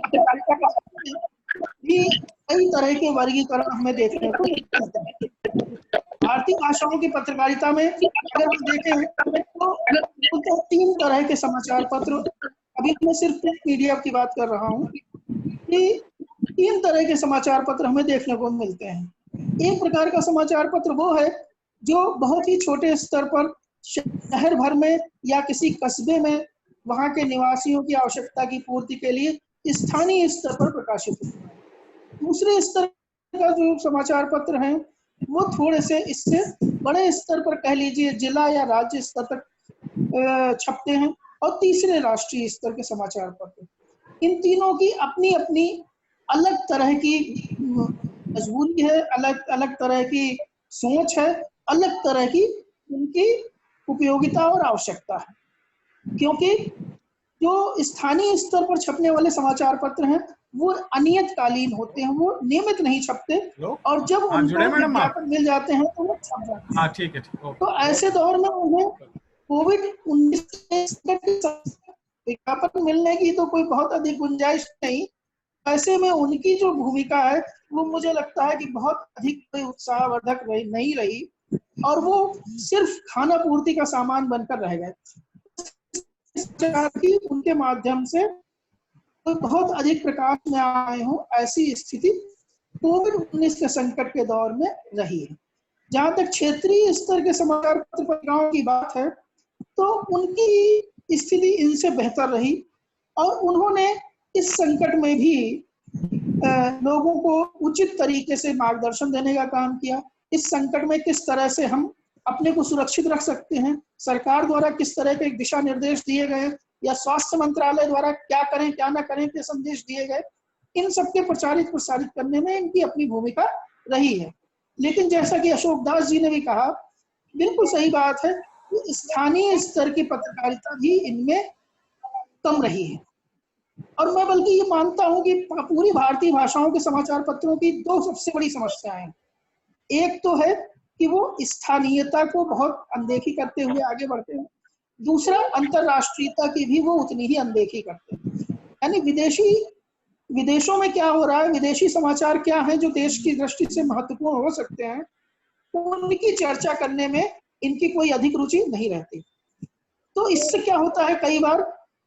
भी कई तरह के वर्गीकरण हमें देखने को मिलते हैं। भारतीय भाषाओं की पत्रकारिता में अगर हम देखें तो 3 तरह के समाचार पत्र, अभी मैं सिर्फ प्रिंट मीडिया की बात कर रहा हूँ, कि 3 तरह के समाचार पत्र हमें देखने को मिलते हैं। एक प्रकार का समाचार पत्र वो है जो बहुत ही छोटे स्तर पर शहर भर में या किसी कस्बे में वहाँ के निवासियों की आवश्यकता की पूर्ति के लिए स्थानीय स्तर पर प्रकाशित होता है। दूसरे स्तर का जो समाचार पत्र हैं वो थोड़े से इससे बड़े स्तर पर, कह लीजिए जिला या राज्य स्तर तक छपते हैं, और तीसरे राष्ट्रीय स्तर के समाचार पत्र। इन तीनों की अपनी अपनी अलग तरह की मजबूरी है, अलग अलग तरह की सोच है, अलग तरह की उनकी उपयोगिता और आवश्यकता है। क्योंकि जो स्थानीय स्तर पर छपने वाले समाचार पत्र हैं वो अनियतकालीन होते हैं, वो नियमित नहीं छपते, और जब उनको विज्ञापन मिल जाते हैं तो वो छप जाते हैं। ठीक है। तो ऐसे दौर में उन्हें कोविड-19 विज्ञापन मिलने की तो कोई बहुत अधिक गुंजाइश नहीं। ऐसे में उनकी जो भूमिका है वो मुझे लगता है कि बहुत अधिक कोई उत्साहवर्धक नहीं रही, और वो सिर्फ खाना पूर्ति का सामान बनकर रह गए। उनके माध्यम से तो बहुत अधिक प्रकाश में आए हो, ऐसी स्थिति कोविड-19 के संकट के दौर में रही है। जहाँ तक क्षेत्रीय स्तर के समाचार पत्रिकाओं की बात है तो उनकी स्थिति इनसे बेहतर रही, और उन्होंने इस संकट में भी लोगों को उचित तरीके से मार्गदर्शन देने का काम किया। इस संकट में किस तरह से हम अपने को सुरक्षित रख सकते हैं, सरकार द्वारा किस तरह के दिशा निर्देश दिए गए, या स्वास्थ्य मंत्रालय द्वारा क्या करें क्या ना करें के संदेश दिए गए, इन सबके प्रसारित करने में इनकी अपनी भूमिका रही है। लेकिन जैसा कि अशोक दास जी ने भी कहा, बिल्कुल सही बात है कि स्थानीय स्तर की पत्रकारिता भी इनमें कम रही है। और मैं बल्कि ये मानता हूं कि पूरी भारतीय भाषाओं के समाचार पत्रों की 2 सबसे बड़ी समस्याएं हैं। एक तो है कि वो स्थानीयता को बहुत अनदेखी करते हुए आगे बढ़ते हैं, दूसरा, अंतरराष्ट्रीयता की भी वो उतनी ही अनदेखी करते हैं। यानी विदेशों में क्या हो रहा है, विदेशी समाचार क्या है जो देश की दृष्टि से महत्वपूर्ण हो सकते हैं, उनकी चर्चा करने में इनकी कोई अधिक रुचि नहीं रहती। तो इससे क्या होता है, कई बार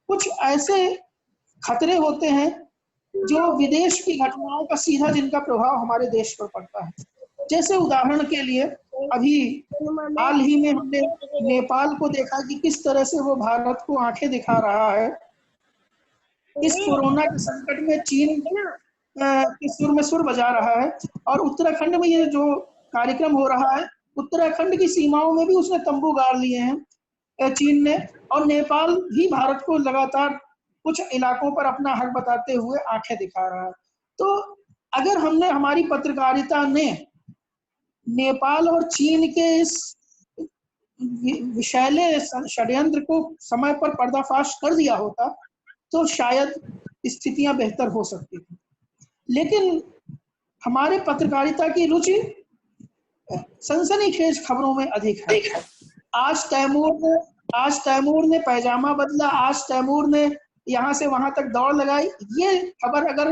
कुछ ऐसे खतरे होते हैं जो विदेश की घटनाओं का सीधा जिनका प्रभाव हमारे देश पर पड़ता है। जैसे उदाहरण के लिए अभी हाल ही में हमने नेपाल को देखा कि किस तरह से वो भारत को आंखें दिखा रहा है। इस कोरोना के संकट में चीन के सुर में सुर बजा रहा है, और उत्तराखंड में ये जो कार्यक्रम हो रहा है, उत्तराखंड की सीमाओं में भी उसने तंबू गाड़ लिए हैं चीन ने, और नेपाल भी भारत को लगातार कुछ इलाकों पर अपना हक बताते हुए आंखें दिखा रहा है। तो अगर हमारी पत्रकारिता ने नेपाल और चीन के इस विषैले षड्यंत्र को समय पर पर्दाफाश कर दिया होता तो शायद स्थितियां बेहतर हो सकती थी। लेकिन हमारे पत्रकारिता की रुचि सनसनीखेज खबरों में अधिक है। आज तैमूर ने पैजामा बदला, आज तैमूर ने यहाँ से वहां तक दौड़ लगाई, ये खबर अगर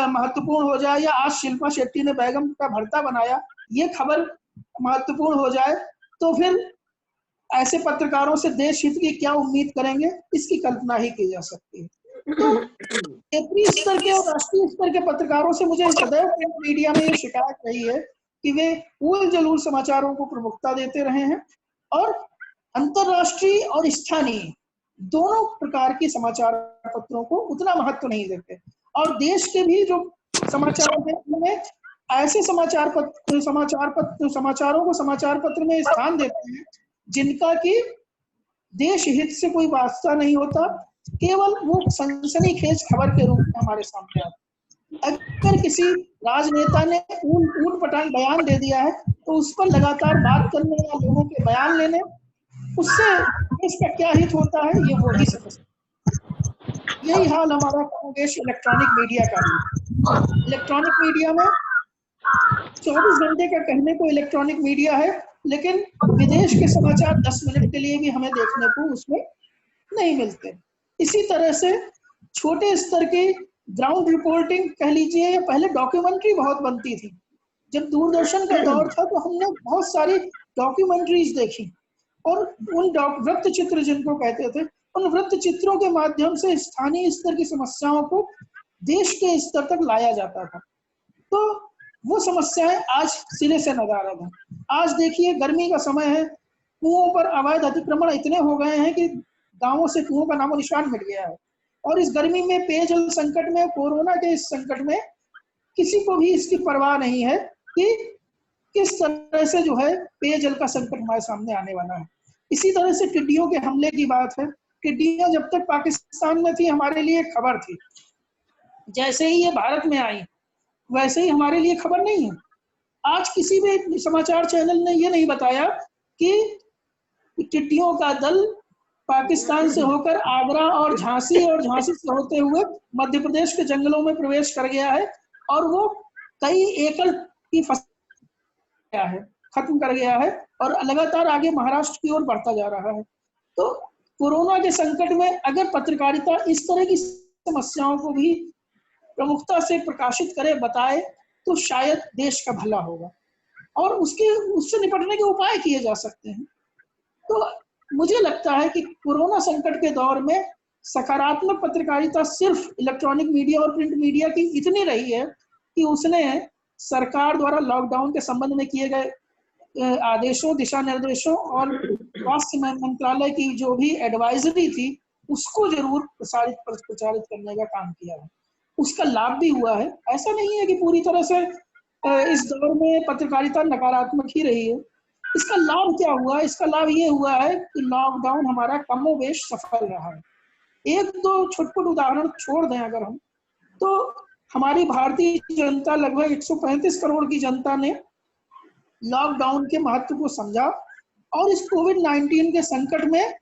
महत्वपूर्ण हो जाए, या आज शिल्पा शेट्टी ने बैगन का भरता बनाया, ये खबर महत्वपूर्ण हो जाए, तो फिर ऐसे पत्रकारों से देश हित की क्या उम्मीद करेंगे, इसकी कल्पना ही की जा सकती है। तो क्षेत्रीय स्तर के और राष्ट्रीय स्तर के पत्रकारों से मुझे सदैव प्रिंट मीडिया में ये शिकायत रही है कि वे उल जलूल समाचारों को प्रमुखता देते रहे हैं, और अंतरराष्ट्रीय और स्थानीय दोनों प्रकार की समाचार पत्रों को उतना महत्व नहीं देते। और देश के भी जो समाचार हैं उनमें ऐसे समाचारों को समाचार पत्र में स्थान देते हैं जिनका कि देश हित से कोई वास्ता नहीं होता, केवल वो सनसनीखेज खबर के रूप में हमारे सामने आता है। अगर किसी राजनेता ने ऊट पटांग बयान दे दिया है तो उस पर लगातार बात करने या लोगों के बयान लेने, उससे देश का क्या हित होता है ये वो ही समझते हैं। यही हाल हमारा देश इलेक्ट्रॉनिक मीडिया का भी। इलेक्ट्रॉनिक मीडिया में 24 घंटे का कहने को इलेक्ट्रॉनिक मीडिया है, लेकिन विदेश के समाचार 10 मिनट के लिए भी हमें देखने को उसमें नहीं मिलते। इसी तरह से छोटे स्तर की ग्राउंड रिपोर्टिंग कह लीजिए, या पहले डॉक्यूमेंट्री बहुत बनती थी। जब दूरदर्शन का दौर था तो हमने बहुत सारी डॉक्यूमेंट्रीज देखी, और उन वृत्त चित्र जिनको कहते थे, उन वृत्त चित्रों के माध्यम से स्थानीय स्तर की समस्याओं को देश के स्तर तक लाया जाता था। तो वो समस्याएं आज सिरे से नदारद हैं। आज देखिए गर्मी का समय है, कुओं पर अवैध अतिक्रमण इतने हो गए हैं कि गांवों से कुओं का नामो निशान मिट गया है। और इस गर्मी में, पेयजल संकट में, कोरोना के इस संकट में किसी को भी इसकी परवाह नहीं है कि किस तरह से जो है पेयजल का संकट हमारे सामने आने वाला है। इसी तरह से टिड्डियों के हमले की बात है। टिड्डियां जब तक पाकिस्तान में थी हमारे लिए खबर थी, जैसे ही ये भारत में आई वैसे ही हमारे लिए खबर नहीं है। आज किसी भी समाचार चैनल ने ये नहीं बताया कि टिड्डियों का दल पाकिस्तान से होकर आगरा और झांसी से होते हुए मध्य प्रदेश के जंगलों में प्रवेश कर गया है, और वो कई एकड़ की फसल है खत्म कर गया है, और लगातार आगे महाराष्ट्र की ओर बढ़ता जा रहा है। तो कोरोना के संकट में अगर पत्रकारिता इस तरह की समस्याओं को भी प्रमुखता से प्रकाशित करे, बताए, तो शायद देश का भला होगा और उससे निपटने के उपाय किए जा सकते हैं। तो मुझे लगता है कि कोरोना संकट के दौर में सकारात्मक पत्रकारिता सिर्फ इलेक्ट्रॉनिक मीडिया और प्रिंट मीडिया की इतनी रही है कि उसने सरकार द्वारा लॉकडाउन के संबंध में किए गए आदेशों, दिशा निर्देशों और स्वास्थ्य मंत्रालय की जो भी एडवाइजरी थी उसको जरूर प्रचारित करने का काम किया है। उसका लाभ भी हुआ है। ऐसा नहीं है कि पूरी तरह से इस दौर में पत्रकारिता नकारात्मक ही रही है। इसका लाभ क्या हुआ? इसका लाभ ये हुआ है कि लॉकडाउन हमारा कमोबेश सफल रहा है। एक दो छोटे उदाहरण छोड़ दें अगर हम, तो हमारी भारतीय जनता, लगभग 135 करोड़ की जनता ने लॉकडाउन के महत्व को समझा और इस कोविड-19 के संकट में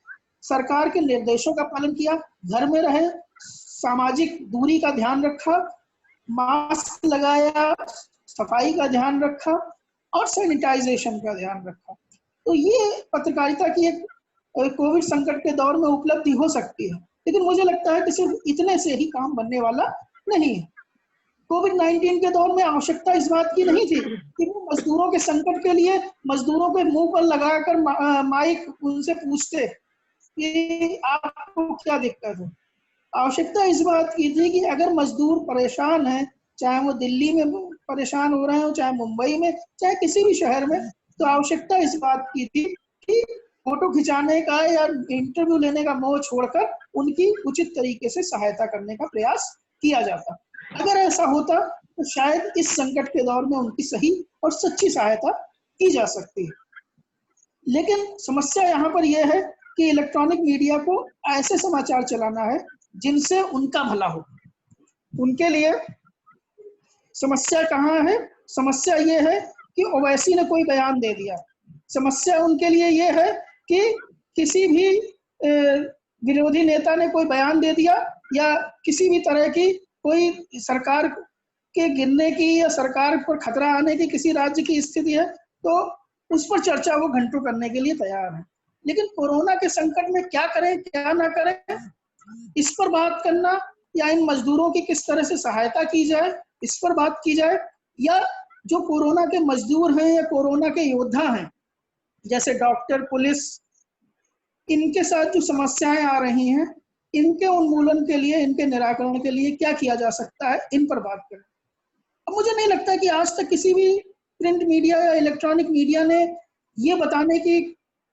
सरकार के निर्देशों का पालन किया, घर में रहे, सामाजिक दूरी का ध्यान रखा, मास्क लगाया, सफाई का ध्यान रखा और सैनिटाइजेशन का ध्यान रखा। तो ये पत्रकारिता की एक कोविड संकट के दौर में उपलब्धि हो सकती है, लेकिन मुझे लगता है कि सिर्फ इतने से ही काम बनने वाला नहीं है। कोविड-19 के दौर में आवश्यकता इस बात की नहीं थी कि वो मजदूरों के संकट के लिए मजदूरों के मुंह पर लगाकर माइक उनसे पूछते कि आपको क्या दिक्कत है। आवश्यकता इस बात की थी कि अगर मजदूर परेशान है, चाहे वो दिल्ली में परेशान हो रहे हो, चाहे मुंबई में, चाहे किसी भी शहर में, तो आवश्यकता इस बात की थी कि फोटो खिंचाने का या इंटरव्यू लेने का मोह छोड़कर उनकी उचित तरीके से सहायता करने का प्रयास किया जाता। अगर ऐसा होता तो शायद इस संकट के दौर में उनकी सही और सच्ची सहायता की जा सकती है। लेकिन समस्या यहाँ पर यह है कि इलेक्ट्रॉनिक मीडिया को ऐसे समाचार चलाना है जिनसे उनका भला हो। उनके लिए समस्या कहाँ है? समस्या ये है कि ओवैसी ने कोई बयान दे दिया। समस्या उनके लिए ये है कि किसी भी विरोधी नेता ने कोई बयान दे दिया या किसी भी तरह की कोई सरकार के गिरने की या सरकार पर खतरा आने की किसी राज्य की स्थिति है तो उस पर चर्चा वो घंटों करने के लिए तैयार है। लेकिन कोरोना के संकट में क्या करें क्या ना करें, इस पर बात करना या इन मजदूरों की किस तरह से सहायता की जाए इस पर बात की जाए, या जो कोरोना के मजदूर हैं या कोरोना के योद्धा हैं जैसे डॉक्टर, पुलिस, इनके साथ जो समस्याएं आ रही हैं इनके उन्मूलन के लिए, इनके निराकरण के लिए क्या किया जा सकता है, इन पर बात करें। अब मुझे नहीं लगता कि आज तक किसी भी प्रिंट मीडिया या इलेक्ट्रॉनिक मीडिया ने ये बताने की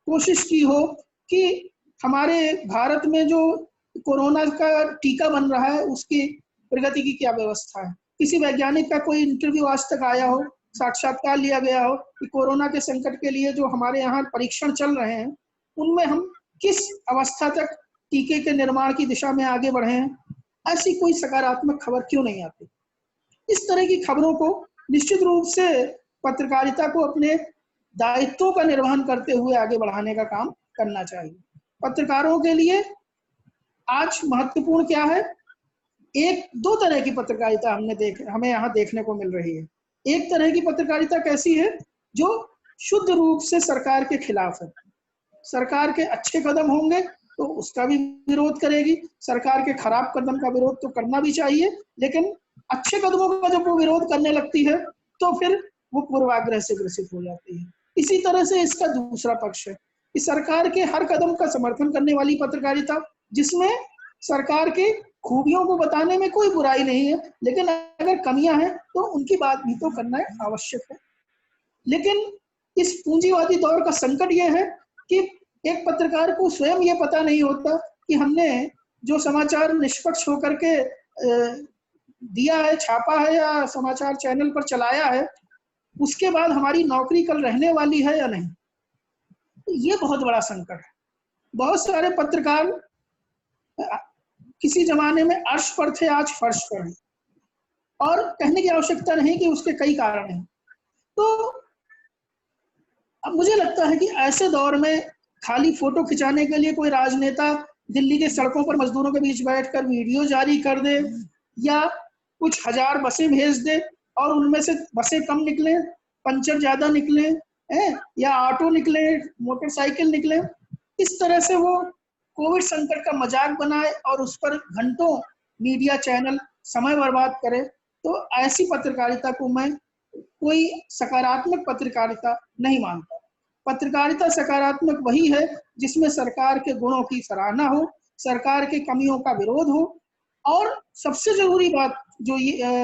कोशिश की हो कि हमारे भारत में जो कोरोना का टीका बन रहा है उसकी प्रगति की क्या व्यवस्था है। किसी वैज्ञानिक का कोई इंटरव्यू आज तक आया हो, साक्षात्कार लिया गया हो कि कोरोना के संकट के लिए जो हमारे यहाँ परीक्षण चल रहे हैं उनमें हम किस अवस्था तक टीके के निर्माण की दिशा में आगे बढ़े हैं। ऐसी कोई सकारात्मक खबर क्यों नहीं आती? इस तरह की खबरों को निश्चित रूप से पत्रकारिता को अपने दायित्वों का निर्वहन करते हुए आगे बढ़ाने का काम करना चाहिए। पत्रकारों के लिए आज महत्वपूर्ण क्या है? एक दो तरह की पत्रकारिता हमें यहाँ देखने को मिल रही है। एक तरह की पत्रकारिता कैसी है? जो शुद्ध रूप से सरकार के खिलाफ है। सरकार के अच्छे कदम होंगे तो उसका भी विरोध करेगी, सरकार के खराब कदम का विरोध तो करना भी चाहिए, लेकिन अच्छे कदमों का जब वो विरोध करने लगती है तो फिर वो पूर्वाग्रह से ग्रसित हो जाती है। इसी तरह से इसका दूसरा पक्ष है कि सरकार के हर कदम का समर्थन करने वाली पत्रकारिता, जिसमें सरकार की खूबियों को बताने में कोई बुराई नहीं है, लेकिन अगर कमियां हैं तो उनकी बात भी तो करना आवश्यक है। लेकिन इस पूंजीवादी दौर का संकट यह है कि एक पत्रकार को स्वयं ये पता नहीं होता कि हमने जो समाचार निष्पक्ष होकर के दिया है, छापा है या समाचार चैनल पर चलाया है, उसके बाद हमारी नौकरी कल रहने वाली है या नहीं। ये बहुत बड़ा संकट है। बहुत सारे पत्रकार किसी जमाने में अर्श पर थे, आज फर्श पर हैं, और कहने की आवश्यकता नहीं कि उसके कई कारण हैं। तो अब मुझे लगता है कि ऐसे दौर में खाली फोटो खिंचाने के लिए कोई राजनेता दिल्ली के सड़कों पर मजदूरों के बीच बैठकर वीडियो जारी कर दे या कुछ हजार बसें भेज दे और उनमें से बसें कम निकले, पंचर ज्यादा निकले, या ऑटो निकले, मोटरसाइकिल निकले, इस तरह से वो कोविड संकट का मजाक बनाए और उस पर घंटों मीडिया चैनल समय बर्बाद करे, तो ऐसी पत्रकारिता को मैं कोई सकारात्मक पत्रकारिता नहीं मानता। पत्रकारिता सकारात्मक वही है जिसमें सरकार के गुणों की सराहना हो, सरकार के कमियों का विरोध हो, और सबसे जरूरी बात जो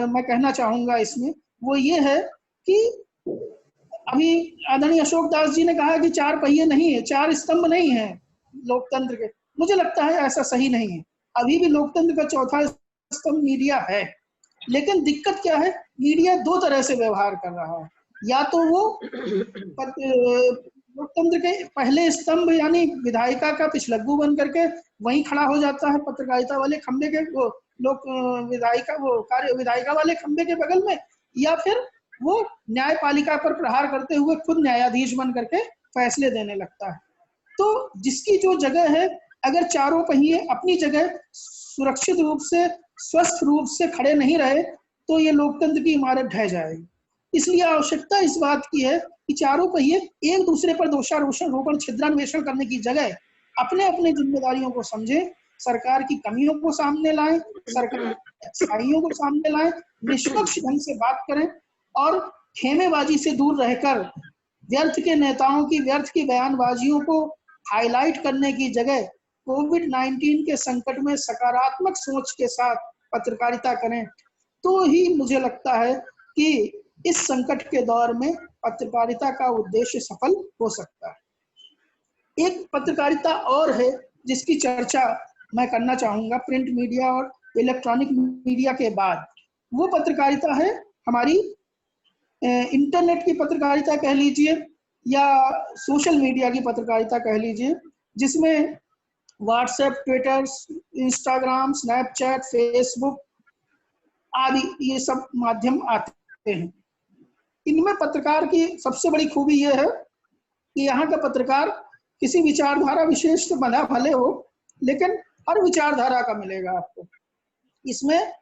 मैं कहना चाहूंगा इसमें वो ये है कि अभी आदरणीय अशोक दास जी ने कहा कि 4 पहिए नहीं है, 4 स्तंभ नहीं है लोकतंत्र के। मुझे लगता है ऐसा सही नहीं है। अभी भी लोकतंत्र का चौथा स्तंभ मीडिया है, लेकिन दिक्कत क्या है? मीडिया 2 तरह से व्यवहार कर रहा है। या तो वो लोकतंत्र के पहले स्तंभ यानी विधायिका का पिछलग्गू बन करके वहीं खड़ा हो जाता है पत्रकारिता वाले खंबे के, वो विधायिका वाले खंबे के बगल में, या फिर वो न्यायपालिका पर प्रहार करते हुए खुद न्यायाधीश बन करके फैसले देने लगता है। तो जिसकी जो जगह है, अगर चारों पहिए अपनी जगह सुरक्षित रूप से, स्वस्थ रूप से खड़े नहीं रहे तो ये लोकतंत्र की इमारत ढह जाएगी। इसलिए आवश्यकता इस बात की है कि चारों पहिए एक दूसरे पर दोषारोपण छिद्रान्वेषण करने की जगह अपने अपने जिम्मेदारियों को समझें, सरकार की कमियों को सामने लाएं, सरकार की अच्छाइयों को सामने लाएं, निष्पक्ष ढंग से बात करें और खेमेबाजी से दूर रहकर व्यर्थ के नेताओं की व्यर्थ की बयानबाजियों को हाईलाइट करने की जगह कोविड-19 के संकट में सकारात्मक सोच के साथ पत्रकारिता करें, तो ही मुझे लगता है कि इस संकट के दौर में पत्रकारिता का उद्देश्य सफल हो सकता है। एक पत्रकारिता और है जिसकी चर्चा मैं करना चाहूंगा प्रिंट मीडिया और इलेक्ट्रॉनिक मीडिया के बाद, वो पत्रकारिता है हमारी इंटरनेट की पत्रकारिता कह लीजिए या सोशल मीडिया की पत्रकारिता कह लीजिए, जिसमें WhatsApp, Twitter, Instagram, Snapchat, Facebook आदि ये सब माध्यम आते हैं। इनमें पत्रकार की सबसे बड़ी खूबी यह है कि यहाँ का पत्रकार किसी विचारधारा विशेष से बंधा भले हो, लेकिन हर विचारधारा का मिलेगा आपको। इसमें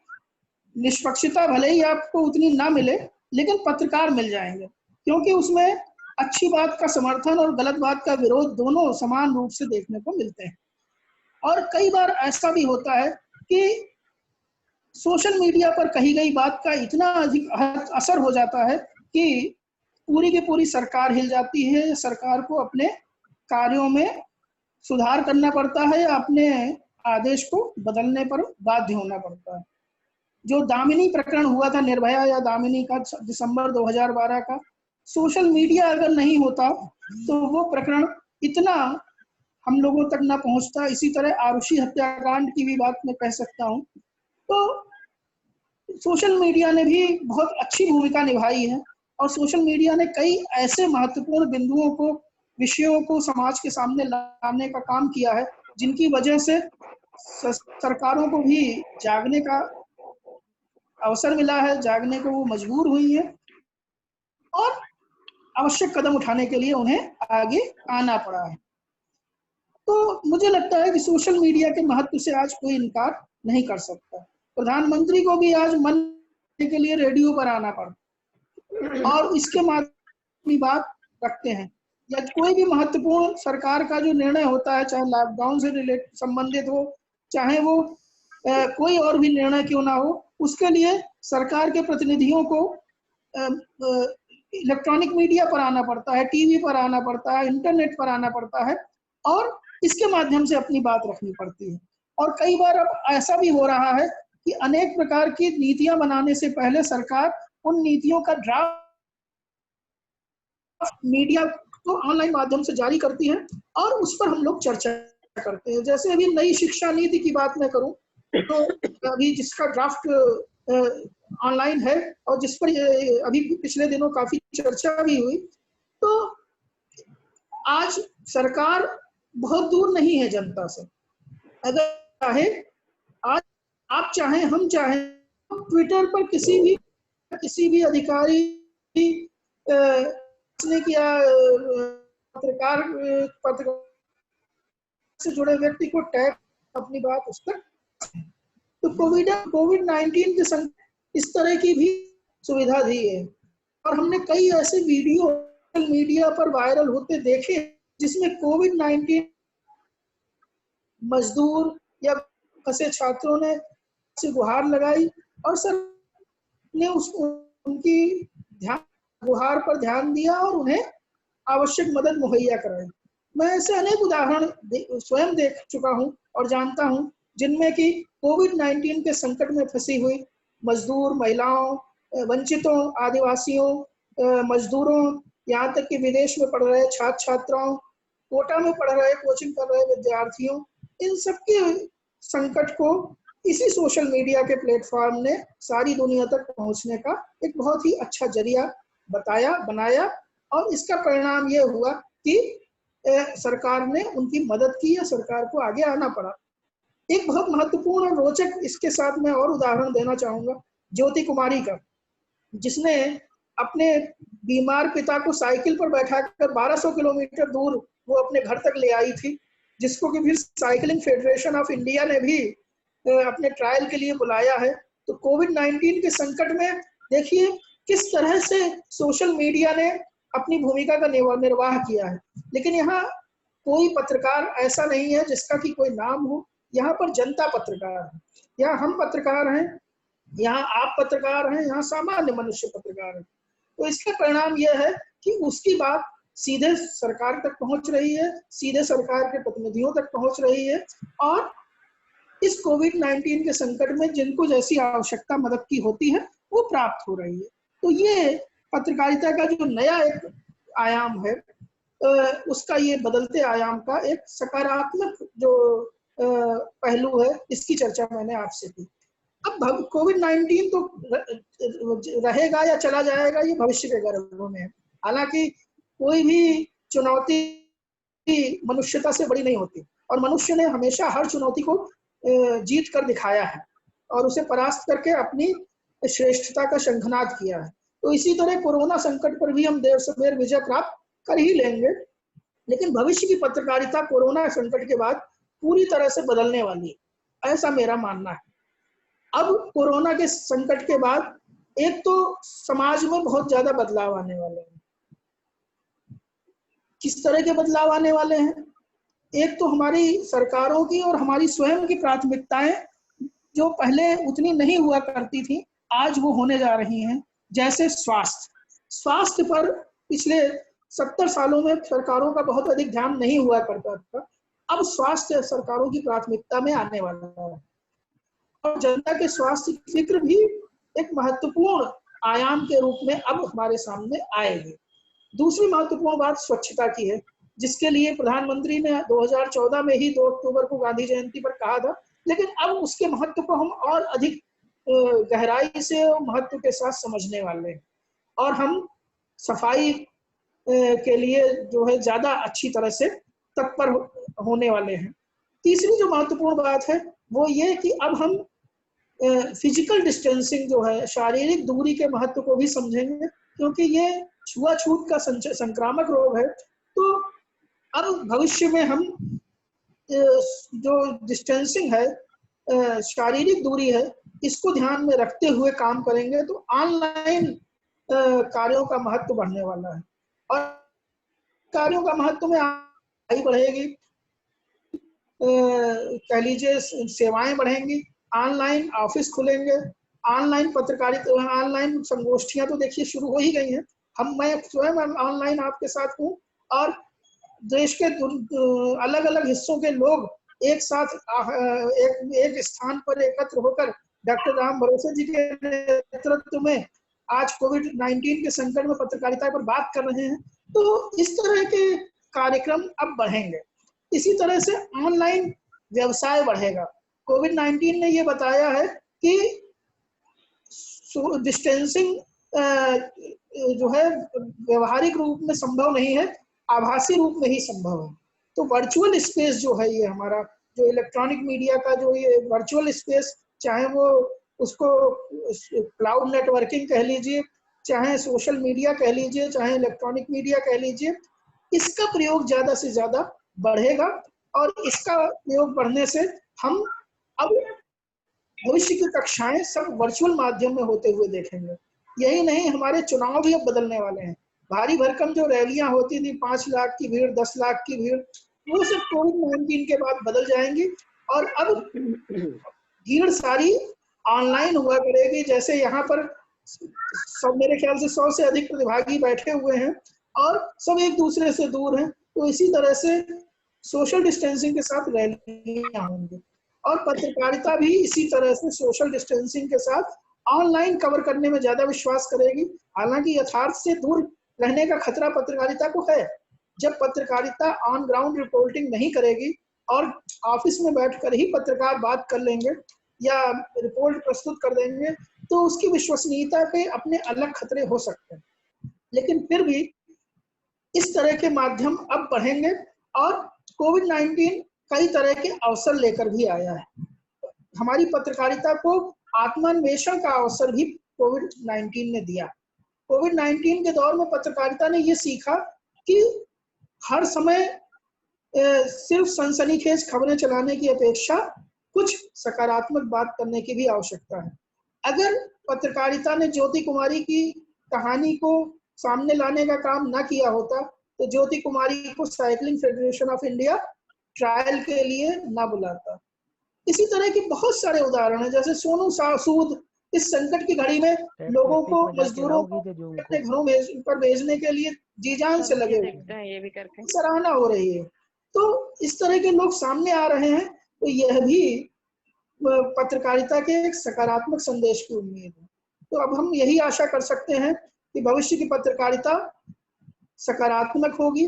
निष्पक्षता भले ही आपको उतनी ना मिले, लेकिन पत्रकार मिल जाएंगे, क्योंकि उसमें अच्छी बात का समर्थन और गलत बात का विरोध दोनों समान रूप से देखने को मिलते हैं। और कई बार ऐसा भी होता है कि सोशल मीडिया पर कही गई बात का इतना अधिक असर हो जाता है कि पूरी की पूरी सरकार हिल जाती है। सरकार को अपने कार्यों में सुधार करना पड़ता है या अपने आदेश को बदलने पर बाध्य होना पड़ता है। जो दामिनी प्रकरण हुआ था, निर्भया या दामिनी का, दिसंबर 2012 का, सोशल मीडिया अगर नहीं होता तो वो प्रकरण इतना हम लोगों तक ना पहुंचता। इसी तरह आरुषि हत्याकांड की भी बात मैं कह सकता हूं। तो सोशल मीडिया ने भी बहुत अच्छी भूमिका निभाई है और सोशल मीडिया ने कई ऐसे महत्वपूर्ण बिंदुओं को, विषयों को समाज के सामने लाने का काम किया है, जिनकी वजह से सरकारों को भी जागने का अवसर मिला है, जागने को वो मजबूर हुई है और आवश्यक कदम उठाने के लिए उन्हें आगे आना पड़ा है। तो मुझे लगता है कि सोशल मीडिया के महत्व से आज कोई इनकार नहीं कर सकता। प्रधानमंत्री को भी आज मन के लिए रेडियो पर आना पड़ा और इसके माध्यम में बात रखते हैं, या कोई भी महत्वपूर्ण सरकार का जो निर्णय होता है, चाहे लॉकडाउन से संबंधित हो, चाहे वो कोई और भी निर्णय क्यों ना हो, उसके लिए सरकार के प्रतिनिधियों को इलेक्ट्रॉनिक मीडिया पर आना पड़ता है, टीवी पर आना पड़ता है, इंटरनेट पर आना पड़ता है और इसके माध्यम से अपनी बात रखनी पड़ती है। और कई बार अब ऐसा भी हो रहा है कि अनेक प्रकार की नीतियां बनाने से पहले सरकार उन नीतियों का ड्राफ्ट मीडिया को ऑनलाइन माध्यम से जारी करती है और उस पर हम लोग चर्चा करते हैं। जैसे अभी नई शिक्षा नीति की बात मैं करूं तो अभी जिसका ड्राफ्ट ऑनलाइन है और जिस पर अभी पिछले दिनों काफी चर्चा भी हुई, तो आज सरकार बहुत दूर नहीं है जनता से। अगर चाहे, आज आप चाहें, हम चाहें, ट्विटर पर किसी भी अधिकारी ने किया, पत्रकार से जुड़े व्यक्ति को टैग अपनी बात उस पर। तो कोविड-19 के संग इस तरह की भी सुविधा दी है और हमने कई ऐसे वीडियो सोशल मीडिया पर वायरल होते देखे जिसमें कोविड-19 मजदूर या फंसे छात्रों ने से गुहार लगाई और सर ने उनकी गुहार पर ध्यान दिया और उन्हें आवश्यक मदद मुहैया कराई। मैं ऐसे अनेक उदाहरण स्वयं देख चुका हूं और जानता हूं जिनमें कि कोविड-19 के संकट में फंसी हुई मजदूर, महिलाओं, वंचितों, आदिवासियों, मजदूरों, यहाँ तक कि विदेश में पढ़ रहे छात्र छात्राओं, कोटा में पढ़ रहे, कोचिंग कर रहे विद्यार्थियों, इन सबके संकट को इसी सोशल मीडिया के प्लेटफॉर्म ने सारी दुनिया तक पहुंचने का एक बहुत ही अच्छा जरिया बनाया और इसका परिणाम ये हुआ कि सरकार ने उनकी मदद की या सरकार को आगे आना पड़ा। एक बहुत महत्वपूर्ण और रोचक इसके साथ मैं और उदाहरण देना चाहूंगा ज्योति कुमारी का, जिसने अपने बीमार पिता को साइकिल पर बैठाकर 1200 किलोमीटर दूर वो अपने घर तक ले आई थी, जिसको कि फिर साइकिलिंग फेडरेशन ऑफ इंडिया ने भी अपने ट्रायल के लिए बुलाया है। तो कोविड-19 के संकट में देखिए किस तरह से सोशल मीडिया ने अपनी भूमिका का निर्वाह किया है। लेकिन यहाँ कोई पत्रकार ऐसा नहीं है जिसका कि कोई नाम हो। यहाँ पर जनता पत्रकार है, यहाँ हम पत्रकार हैं, यहाँ आप पत्रकार हैं, यहाँ सामान्य मनुष्य पत्रकार हैं। तो इसका परिणाम यह है कि उसकी बात सीधे सरकार तक पहुंच रही है, सीधे सरकार के प्रतिनिधियों तक पहुंच रही है, और इस कोविड-19 के संकट में जिनको जैसी आवश्यकता मदद की होती है वो प्राप्त हो रही है। तो ये पत्रकारिता का जो नया एक आयाम है, उसका ये बदलते आयाम का एक सकारात्मक जो पहलू है, इसकी चर्चा मैंने आपसे की। अब कोविड-19 तो रहेगा या चला जाएगा, ये भविष्य के गर्भ में है। हालांकि कोई भी चुनौती मनुष्यता से बड़ी नहीं होती, और मनुष्य ने हमेशा हर चुनौती को जीत कर दिखाया है और उसे परास्त करके अपनी श्रेष्ठता का शंखनाद किया है। तो इसी तरह कोरोना संकट पर भी हम देर सवेर विजय प्राप्त कर ही लेंगे, लेकिन भविष्य की पत्रकारिता कोरोना संकट के बाद पूरी तरह से बदलने वाली है, ऐसा मेरा मानना है। अब कोरोना के संकट के बाद एक तो समाज में बहुत ज्यादा बदलाव आने वाले हैं। किस तरह के बदलाव आने वाले हैं? एक तो हमारी सरकारों की और हमारी स्वयं की प्राथमिकताएं जो पहले उतनी नहीं हुआ करती थी, आज वो होने जा रही हैं। जैसे स्वास्थ्य पर पिछले 70 सालों में सरकारों का बहुत अधिक ध्यान नहीं हुआ करता था, अब स्वास्थ्य सरकारों की प्राथमिकता में आने वाला है, और जनता के स्वास्थ्य की फिक्र भी एक महत्वपूर्ण आयाम के रूप में अब हमारे सामने आएगी। दूसरी महत्वपूर्ण बात स्वच्छता की है, जिसके लिए प्रधानमंत्री ने 2014 में ही 2 अक्टूबर को गांधी जयंती पर कहा था, लेकिन अब उसके महत्व को हम और अधिक गहराई से महत्व के साथ समझने वाले हैं, और हम सफाई के लिए जो है ज्यादा अच्छी तरह से तत्पर होने वाले हैं। तीसरी जो महत्वपूर्ण बात है वो ये कि अब हम फिजिकल डिस्टेंसिंग जो है, शारीरिक दूरी के महत्व को भी समझेंगे, क्योंकि ये छुआछूत का संक्रामक रोग है। तो अब भविष्य में हम जो डिस्टेंसिंग है, शारीरिक दूरी है, इसको ध्यान में रखते हुए काम करेंगे तो ऑनलाइन कार्यों का महत्व बढ़ने वाला है, और कार्यों का महत्व में आगे बढ़ेगी, कह लीजिए सेवाएं बढ़ेंगी, ऑनलाइन ऑफिस खुलेंगे, ऑनलाइन पत्रकारिता, ऑनलाइन संगोष्ठियां तो देखिए शुरू हो ही गई हैं। मैं स्वयं ऑनलाइन आपके साथ हूँ, और देश के अलग अलग हिस्सों के लोग एक साथ एक स्थान पर एकत्र होकर डॉक्टर राम भरोसे जी के नेतृत्व में आज कोविड-19 के संकट में पत्रकारिता पर बात कर रहे हैं। तो इस तरह के कार्यक्रम अब बढ़ेंगे। इसी तरह से ऑनलाइन व्यवसाय बढ़ेगा। कोविड-19 ने ये बताया है कि डिस्टेंसिंग जो है व्यवहारिक रूप में संभव नहीं है, आभासी रूप में ही संभव है। तो वर्चुअल स्पेस जो है, ये हमारा जो इलेक्ट्रॉनिक मीडिया का जो ये वर्चुअल स्पेस, चाहे वो उसको क्लाउड नेटवर्किंग कह लीजिए, चाहे सोशल मीडिया कह लीजिए, चाहे इलेक्ट्रॉनिक मीडिया कह लीजिए, इसका प्रयोग ज्यादा से ज्यादा बढ़ेगा, और इसका प्रयोग बढ़ने से हम अब भविष्य की कक्षाएं सब वर्चुअल माध्यम में होते हुए देखेंगे। यही नहीं, हमारे चुनाव भी अब बदलने वाले हैं। भारी भरकम जो रैलियां होती थी, 5 लाख की भीड़, 10 लाख की भीड़, वो सब कोविड-19 के बाद बदल जाएंगी, और अब भीड़ सारी ऑनलाइन हुआ करेगी। जैसे यहाँ पर सब मेरे ख्याल से 100 से अधिक प्रतिभागी बैठे हुए हैं और सब एक दूसरे से दूर हैं, तो इसी तरह से सोशल डिस्टेंसिंग के साथ रैलियां होंगी, और पत्रकारिता भी इसी तरह से सोशल डिस्टेंसिंग के साथ ऑनलाइन कवर करने में ज्यादा विश्वास करेगी। हालांकि यथार्थ से दूर रहने का खतरा पत्रकारिता को है। जब पत्रकारिता ऑन ग्राउंड रिपोर्टिंग नहीं करेगी और ऑफिस में बैठकर ही पत्रकार बात कर लेंगे या रिपोर्ट प्रस्तुत कर देंगे, तो उसकी विश्वसनीयता पे अपने अलग खतरे हो सकते हैं। लेकिन फिर भी इस तरह के माध्यम अब बढ़ेंगे, और कोविड-19 कई तरह के अवसर लेकर भी आया है। हमारी पत्रकारिता को आत्मान्वेषण का अवसर भी कोविड-19 ने दिया। कोविड-19 के दौर में पत्रकारिता ने ये सीखा कि हर समय सिर्फ सनसनीखेज खबरें चलाने की अपेक्षा कुछ सकारात्मक बात करने की भी आवश्यकता है। अगर पत्रकारिता ने ज्योति कुमारी की कहानी को सामने लाने का काम न किया होता, तो ज्योति कुमारी को cycling federation of India trial के लिए ना बुलाता। इसी तरह के बहुत सारे उदाहरण हैं। जैसे सोनू सूद इस संकट की घड़ी में लोगों को, मजदूरों को अपने घरों पर भेजने के लिए जी जान से लगे हुए, सराहना हो रही है। तो इस तरह के लोग सामने आ रहे हैं, तो यह भी पत्रकारिता के एक सकारात्मक संदेश की उम्मीद है। तो अब हम यही आशा कर सकते हैं कि भविष्य की पत्रकारिता सकारात्मक होगी,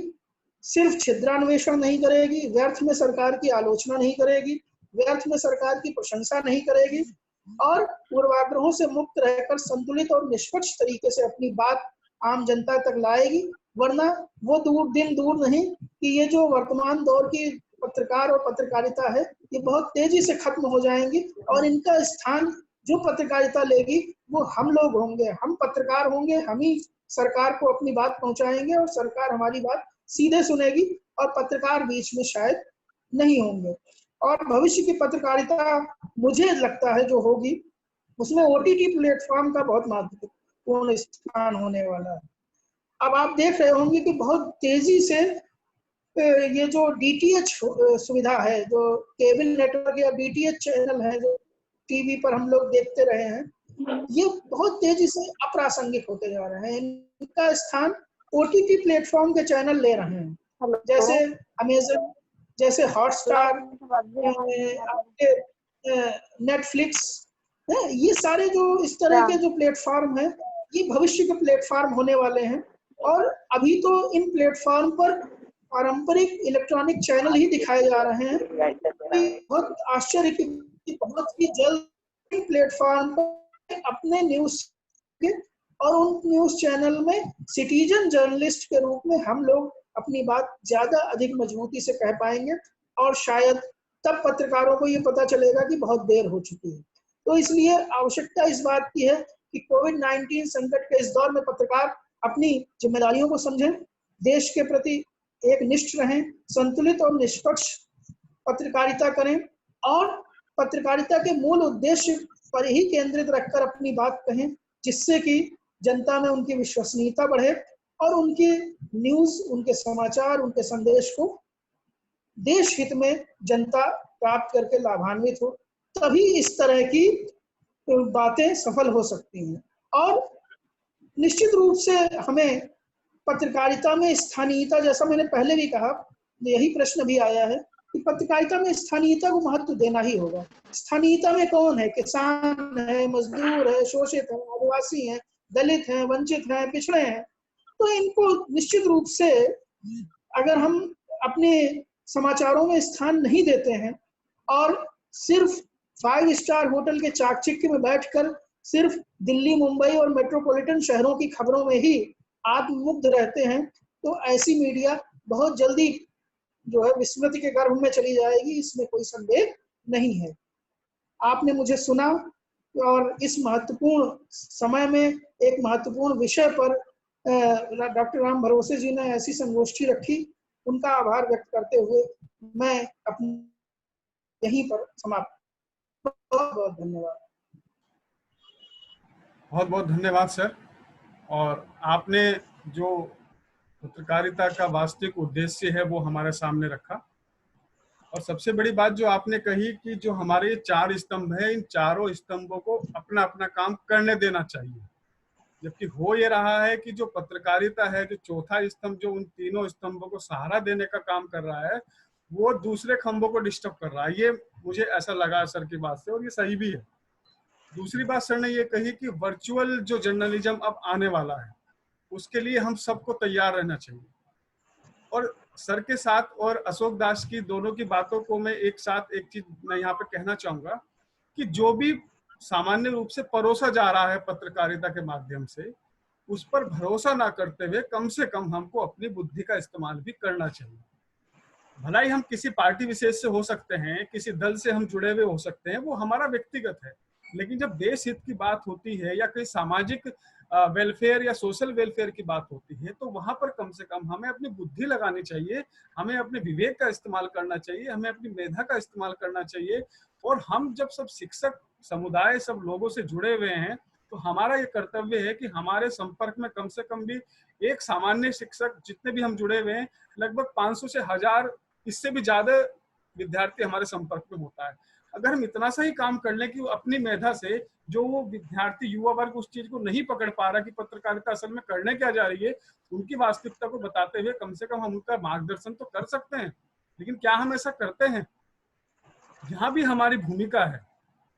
सिर्फ छिद्रान्वेषण नहीं करेगी, व्यर्थ में सरकार की आलोचना नहीं करेगी, व्यर्थ में सरकार की प्रशंसा नहीं करेगी, और पूर्वाग्रहों से मुक्त रहकर संतुलित और निष्पक्ष तरीके से अपनी बात आम जनता तक लाएगी। वरना वो दिन दूर नहीं कि ये जो वर्तमान दौर की पत्रकार और पत्रकारिता है, ये बहुत तेजी से खत्म हो जाएंगी, और इनका स्थान जो पत्रकारिता लेगी वो हम लोग होंगे, हम पत्रकार होंगे, हम ही सरकार को अपनी बात पहुंचाएंगे और सरकार हमारी बात सीधे सुनेगी, और पत्रकार बीच में शायद नहीं होंगे। और भविष्य की पत्रकारिता मुझे लगता है जो होगी, उसमें ओटीटी प्लेटफॉर्म का बहुत महत्वपूर्ण स्थान होने वाला है। अब आप देख रहे होंगे कि बहुत तेजी से ये जो डीटीएच सुविधा है, जो केबल नेटवर्क या डीटीएच चैनल है जो टीवी पर हम लोग देखते रहे हैं, ये बहुत तेजी से अप्रासंगिक होते जा रहे हैं। इनका स्थान ओटीटी प्लेटफॉर्म के चैनल ले रहे हैं, जैसे अमेजन, जैसे हॉटस्टार, नेटफ्लिक्स, ये सारे जो इस तरह के जो प्लेटफॉर्म हैं, ये भविष्य के प्लेटफॉर्म होने वाले हैं। और अभी तो इन प्लेटफॉर्म पर पारंपरिक इलेक्ट्रॉनिक चैनल ही दिखाए जा रहे हैं। बहुत आश्चर्य की बहुत ही जल्द प्लेटफॉर्म पर अपने न्यूज के और उन न्यूज चैनल में सिटीजन जर्नलिस्ट के रूप में हम लोग अपनी बात ज्यादा अधिक मजबूती से कह पाएंगे, और शायद तब पत्रकारों को ये पता चलेगा कि बहुत देर हो चुकी है। तो इसलिए आवश्यकता इस बात की है कि कोविड-19 संकट के इस दौर में पत्रकार अपनी जिम्मेदारियों को समझें, देश के प्रति एक निष्ठ रहें, संतुलित और निष्पक्ष पत्रकारिता करें, और पत्रकारिता के मूल उद्देश्य पर ही केंद्रित रखकर अपनी बात कहें, जिससे कि जनता में उनकी विश्वसनीयता बढ़े और उनकी न्यूज, उनके समाचार, उनके संदेश को देश हित में जनता प्राप्त करके लाभान्वित हो। तभी इस तरह की बातें सफल हो सकती हैं। और निश्चित रूप से हमें पत्रकारिता में स्थानीयता, जैसा मैंने पहले भी कहा, यही प्रश्न भी आया है कि पत्रकारिता में स्थानीयता को महत्व देना ही होगा। स्थानीयता में कौन है? किसान है, मजदूर है, शोषित है, आदिवासी है, दलित हैं, वंचित हैं, पिछड़े हैं। तो इनको निश्चित रूप से अगर हम अपने समाचारों में स्थान नहीं देते हैं और सिर्फ 5 स्टार होटल के चाकचिक्य में बैठकर सिर्फ दिल्ली, मुंबई और मेट्रोपॉलिटन शहरों की खबरों में ही आत्ममुग्ध रहते हैं, तो ऐसी मीडिया बहुत जल्दी जो है विस्मृति के गर्भ में चली जाएगी, इसमें कोई संदेह नहीं है। आपने मुझे सुना और इस महत्वपूर्ण समय में एक महत्वपूर्ण विषय पर डॉक्टर राम भरोसे जी ने ऐसी संगोष्ठी रखी, उनका आभार व्यक्त करते हुए मैं अपनी यहीं पर समाप्त। बहुत बहुत धन्यवाद। बहुत बहुत धन्यवाद सर। और आपने जो पत्रकारिता का वास्तविक उद्देश्य है वो हमारे सामने रखा, और सबसे बड़ी बात जो आपने कही कि जो हमारे 4 स्तंभ है, इन चारों स्तंभों को अपना अपना काम करने देना चाहिए। जबकि हो ये रहा है कि जो पत्रकारिता है, जो चौथा स्तंभ जो उन तीनों स्तंभों को सहारा देने का काम कर रहा है, वो दूसरे खंभों को डिस्टर्ब कर रहा है। ये मुझे ऐसा लगा सर की बात से, और ये सही भी है। दूसरी बात सर ने ये कही कि वर्चुअल जो जर्नलिज्म अब आने वाला है, उसके लिए हम सबको तैयार रहना चाहिए। और सर के साथ और अशोक दास की दोनों की बातों को मैं एक साथ एक चीज मैं यहाँ पे कहना चाहूंगा कि जो भी सामान्य रूप से परोसा जा रहा है पत्रकारिता के माध्यम से, उस पर भरोसा ना करते हुए कम से कम हमको अपनी बुद्धि का इस्तेमाल भी करना चाहिए। भला ही हम किसी पार्टी विशेष से हो सकते हैं, किसी दल से हम जुड़े हुए हो सकते हैं, वो हमारा व्यक्तिगत है, लेकिन जब देश हित की बात होती है या कोई सामाजिक वेलफेयर या सोशल वेलफेयर की बात होती है, तो वहां पर कम से कम हमें अपनी बुद्धि लगानी चाहिए, हमें अपने विवेक का इस्तेमाल करना चाहिए, हमें अपनी मेधा का इस्तेमाल करना चाहिए। और हम जब सब शिक्षक समुदाय सब लोगों से जुड़े हुए हैं, तो हमारा ये कर्तव्य है कि हमारे संपर्क में कम से कम भी एक सामान्य शिक्षक, जितने भी हम जुड़े हुए हैं, लगभग 500 से 1000, इससे भी ज्यादा विद्यार्थी हमारे संपर्क में होता है। अगर हम इतना सा ही काम कर लें कि वो अपनी मेधा से, जो वो विद्यार्थी युवा वर्ग उस चीज को नहीं पकड़ पा रहा कि पत्रकारिता असल में करने क्या जा रही है, उनकी वास्तविकता को बताते हुए कम से कम हम उनका मार्गदर्शन तो कर सकते हैं। लेकिन क्या हम ऐसा करते हैं? यहाँ भी हमारी भूमिका है।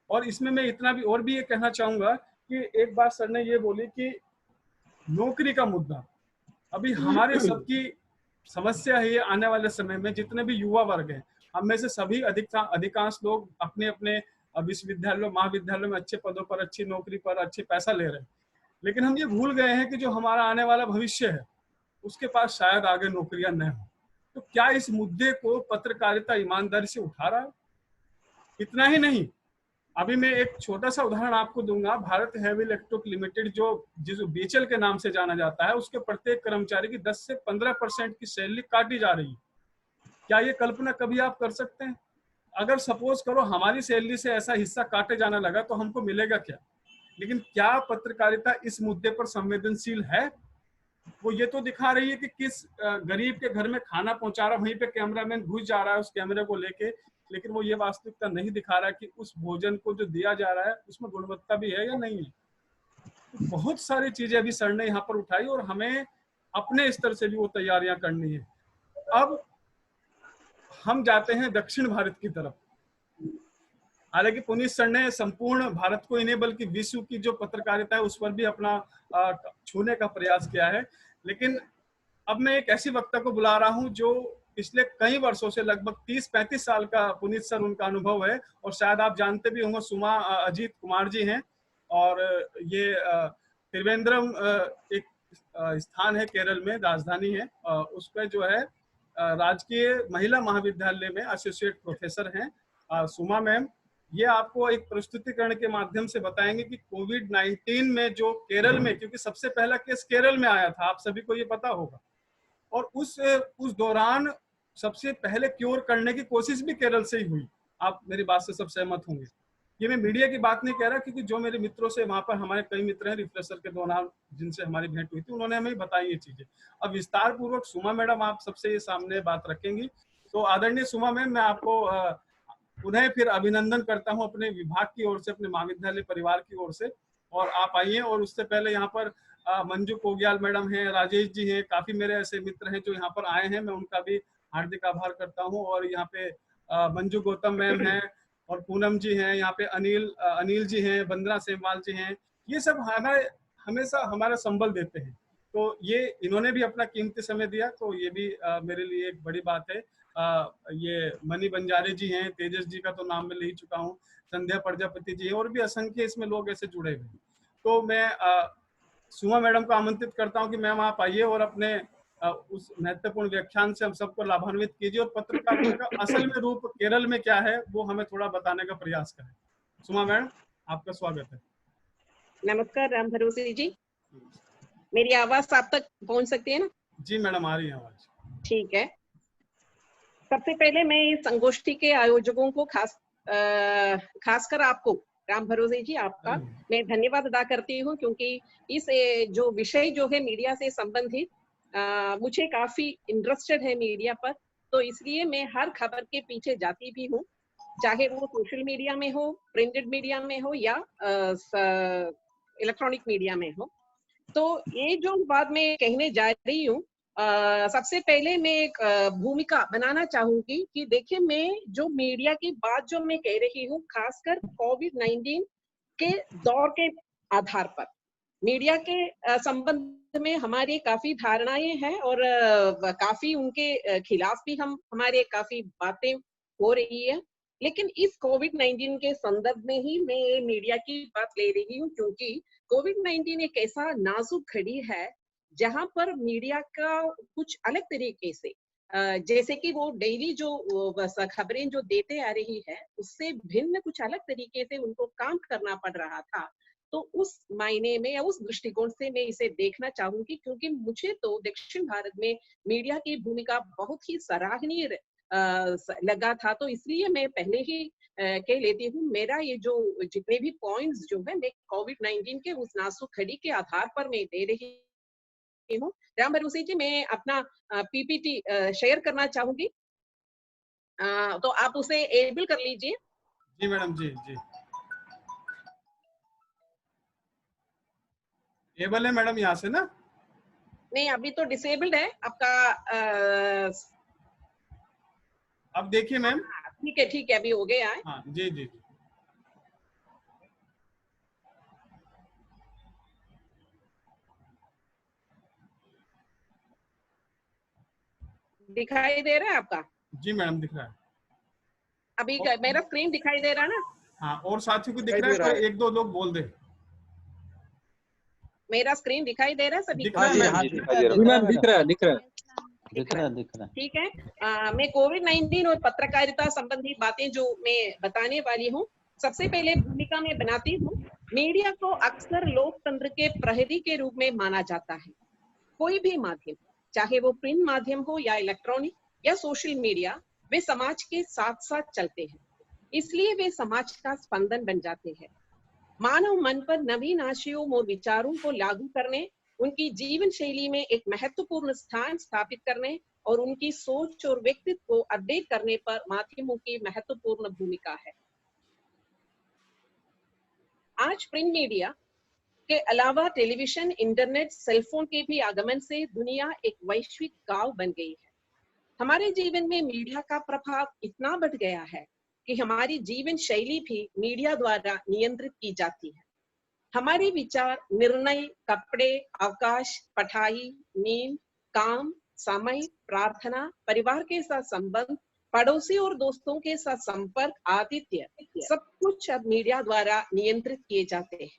और इसमें मैं इतना भी और भी ये कहना चाहूंगा कि एक बात सर ने ये बोली कि नौकरी का मुद्दा अभी हमारे सबकी समस्या है। ये आने वाले समय में जितने भी युवा वर्ग हैं, हम में से सभी अधिकांश लोग अपने अपने विश्वविद्यालयों महाविद्यालयों में अच्छे पदों पर, अच्छी नौकरी पर, अच्छे पैसा ले रहे हैं। लेकिन हम ये भूल गए हैं कि जो हमारा आने वाला भविष्य है, उसके पास शायद आगे नौकरियां न हो। तो क्या इस मुद्दे को पत्रकारिता ईमानदारी से उठा रहा है? इतना ही नहीं, अभी मैं एक छोटा सा उदाहरण आपको दूंगा। भारत हेवी इलेक्ट्रिक लिमिटेड, जो बीएचईएल के नाम से जाना जाता है, उसके प्रत्येक कर्मचारी की 10 से 15% की सैलरी काटी जा रही है। क्या ये कल्पना कभी आप कर सकते हैं? अगर सपोज करो हमारी सैलरी से ऐसा हिस्सा काटे जाने लगा तो हमको मिलेगा क्या? लेकिन क्या पत्रकारिता इस मुद्दे पर संवेदनशील है? वो ये तो दिखा रही है कि किस गरीब के घर में खाना पहुंचा रहा, वहीं पे कैमरामैन घुस जा रहा है उस कैमरे को लेके, लेकिन वो ये वास्तविकता नहीं दिखा रहा कि उस भोजन को जो दिया जा रहा है उसमें गुणवत्ता भी है या नहीं है। तो बहुत सारी चीजें अभी सर ने यहाँ पर उठाई और हमें अपने स्तर से भी वो तैयारियां करनी है। अब हम जाते हैं दक्षिण भारत की तरफ। हालांकि पुनीत सर ने संपूर्ण भारत को ही नहीं बल्कि विश्व की जो पत्रकारिता है उस पर भी अपना छूने का प्रयास किया है। लेकिन अब मैं एक ऐसी वक्ता को बुला रहा हूं जो पिछले कई वर्षों से, लगभग 30-35 साल का पुनीत सर उनका अनुभव है, और शायद आप जानते भी होंगे, सुमा अजीत कुमार जी हैं। और ये त्रिवेंद्रम एक स्थान है केरल में, राजधानी है, उस पर जो है राजकीय महिला महाविद्यालय में एसोसिएट प्रोफेसर हैं सुमा मैम। ये आपको एक प्रस्तुतिकरण के माध्यम से बताएंगे कि कोविड-19 में जो केरल में, क्योंकि सबसे पहला केस केरल में आया था, आप सभी को ये पता होगा, और उस दौरान सबसे पहले क्योर करने की कोशिश भी केरल से ही हुई। आप मेरी बात से सब सहमत होंगे। ये मैं मीडिया की बात नहीं कह रहा, क्योंकि जो मेरे मित्रों से, वहां पर हमारे कई मित्र हैं रिफ्रेशर के दौरान जिनसे हमारी भेंट हुई थी, उन्होंने हमें बताई ये चीजें। अब विस्तार पूर्वक सुमा मैडम आप सबसे सामने बात रखेंगी। तो आदरणीय सुमा मैम, मैं आपको पुनः फिर अभिनंदन करता हूं अपने विभाग की ओर से, अपने महाविद्यालय परिवार की ओर से। और आप आइए। और उससे पहले यहाँ पर मंजू कोग्याल मैडम हैं, राजेश जी हैं, काफी मेरे ऐसे मित्र हैं जो यहाँ पर आए हैं, मैं उनका भी हार्दिक आभार करता हूँ। और यहाँ पे मंजू गौतम मैम हैं, और पूनम जी हैं, यहाँ पे अनिल जी हैं, वंदना सेमवाल जी हैं। ये सब हमेशा हमारा संबल देते हैं। तो ये इन्होंने भी अपना कीमती समय दिया, तो ये भी मेरे लिए एक बड़ी बात है। ये मनी बंजारे जी हैं, तेजस जी का तो नाम मैं ले ही चुका हूँ, संध्या प्रजापति जी, और भी असंख्य इसमें लोग ऐसे जुड़े हुए। तो मैं सुमा मैडम को आमंत्रित करता हूँ कि मैम आप आइए और अपने उस महत्वपूर्ण व्याख्यान से हम सबको लाभान्वित कीजिए, और पत्रकारिता का असल में रूप केरल में क्या है वो हमें थोड़ा बताने का प्रयास करें। सुमा मैडम, आपका स्वागत है। नमस्कार राम भरोसे जी, मेरी आवाज आप तक पहुंच सकती है ना? जी मैडम, आ रही है आवाज। ठीक है। सबसे पहले मैं इस संगोष्ठी के आयोजकों को खासकर आपको राम भरोसे जी, आपका मैं धन्यवाद अदा करती हूँ, क्योंकि इस जो विषय जो है मीडिया से संबंधित मुझे काफी इंटरेस्टेड है मीडिया पर, तो इसलिए मैं हर खबर के पीछे जाती भी हूँ, चाहे वो सोशल मीडिया में हो, प्रिंटेड मीडिया में हो, या इलेक्ट्रॉनिक मीडिया में हो। तो ये जो बात मैं कहने जा रही हूँ, सबसे पहले मैं एक भूमिका बनाना चाहूंगी कि देखिए, मैं जो मीडिया की बात जो मैं कह रही हूँ, खासकर कोविड-19 के दौर के आधार पर मीडिया के संबंध में हमारी काफी धारणाएं हैं, और काफी उनके खिलाफ भी हमारे काफी बातें हो रही है। लेकिन इस कोविड-19 के संदर्भ में ही मैं मीडिया की बात ले रही हूँ, क्योंकि कोविड-19 एक ऐसा नाजुक घड़ी है जहां पर मीडिया का कुछ अलग तरीके से, जैसे कि वो डेली जो खबरें जो देते आ रही है, उससे भिन्न कुछ अलग तरीके से उनको काम करना पड़ रहा था। तो उस मायने में या उस दृष्टिकोण से मैं इसे देखना चाहूंगी, क्योंकि मुझे तो दक्षिण भारत में मीडिया की भूमिका बहुत ही सराहनीय लगा था, तो इसलिए मैं पहले ही कह लेती हूँ, मेरा ये जो जितने भी पॉइंट्स जो है मैं कोविड-19 के उस नासुक घड़ी के आधार पर मैं दे रही हूँ। राम भरोसे जी, मैं अपना पीपीटी शेयर करना चाहूंगी, तो आप उसे एबल कर लीजिए। जी मैडम, जी जी एबल है मैडम यहाँ से ना? नहीं, अभी तो डिसेबल्ड है आपका। अब देखिए मैम। ठीक है, अभी हो गया है। हाँ जी जी दिखाई दे रहा है आपका? जी मैडम दिख रहा है। अभी मेरा स्क्रीन दिखाई दे रहा है ना? हाँ, और साथियों को दिख रहा है तो एक दो लोग बोल दे। मेरा स्क्रीन दिखाई दे रहा है सभी? दिख रहा है मैम, दिख रहा है। ठीक है। मैं कोविड-19 और पत्रकारिता संबंधी बातें जो मैं बताने वाली हूँ, सबसे पहले भूमिका में बनाती हूँ। मीडिया को अक्सर लोकतंत्र के प्रहरी के रूप में माना जाता है। कोई भी माध्यम, चाहे वो प्रिंट माध्यम हो या इलेक्ट्रॉनिक या सोशल मीडिया, वे समाज के साथ साथ चलते हैं, इसलिए वे समाज का स्पंदन बन जाते हैं। मानव मन पर नवीन आशयों और विचारों को लागू करने, उनकी जीवन शैली में एक महत्वपूर्ण स्थान स्थापित करने और उनकी सोच और व्यक्तित्व को अपडेट करने पर माध्यमों की महत्वपूर्ण भूमिका है। आज प्रिंट मीडिया के अलावा टेलीविजन, इंटरनेट, सेलफोन के भी आगमन से दुनिया एक वैश्विक गांव बन गई है। हमारे जीवन में मीडिया का प्रभाव इतना बढ़ गया है कि हमारी जीवन शैली भी मीडिया द्वारा नियंत्रित की जाती है। हमारे विचार, निर्णय, कपड़े, अवकाश, पढ़ाई, नींद, काम, समय, प्रार्थना, परिवार के साथ संबंध, पड़ोसी और दोस्तों के साथ संपर्क, आतिथ्य, सब कुछ अब मीडिया द्वारा नियंत्रित किए जाते हैं।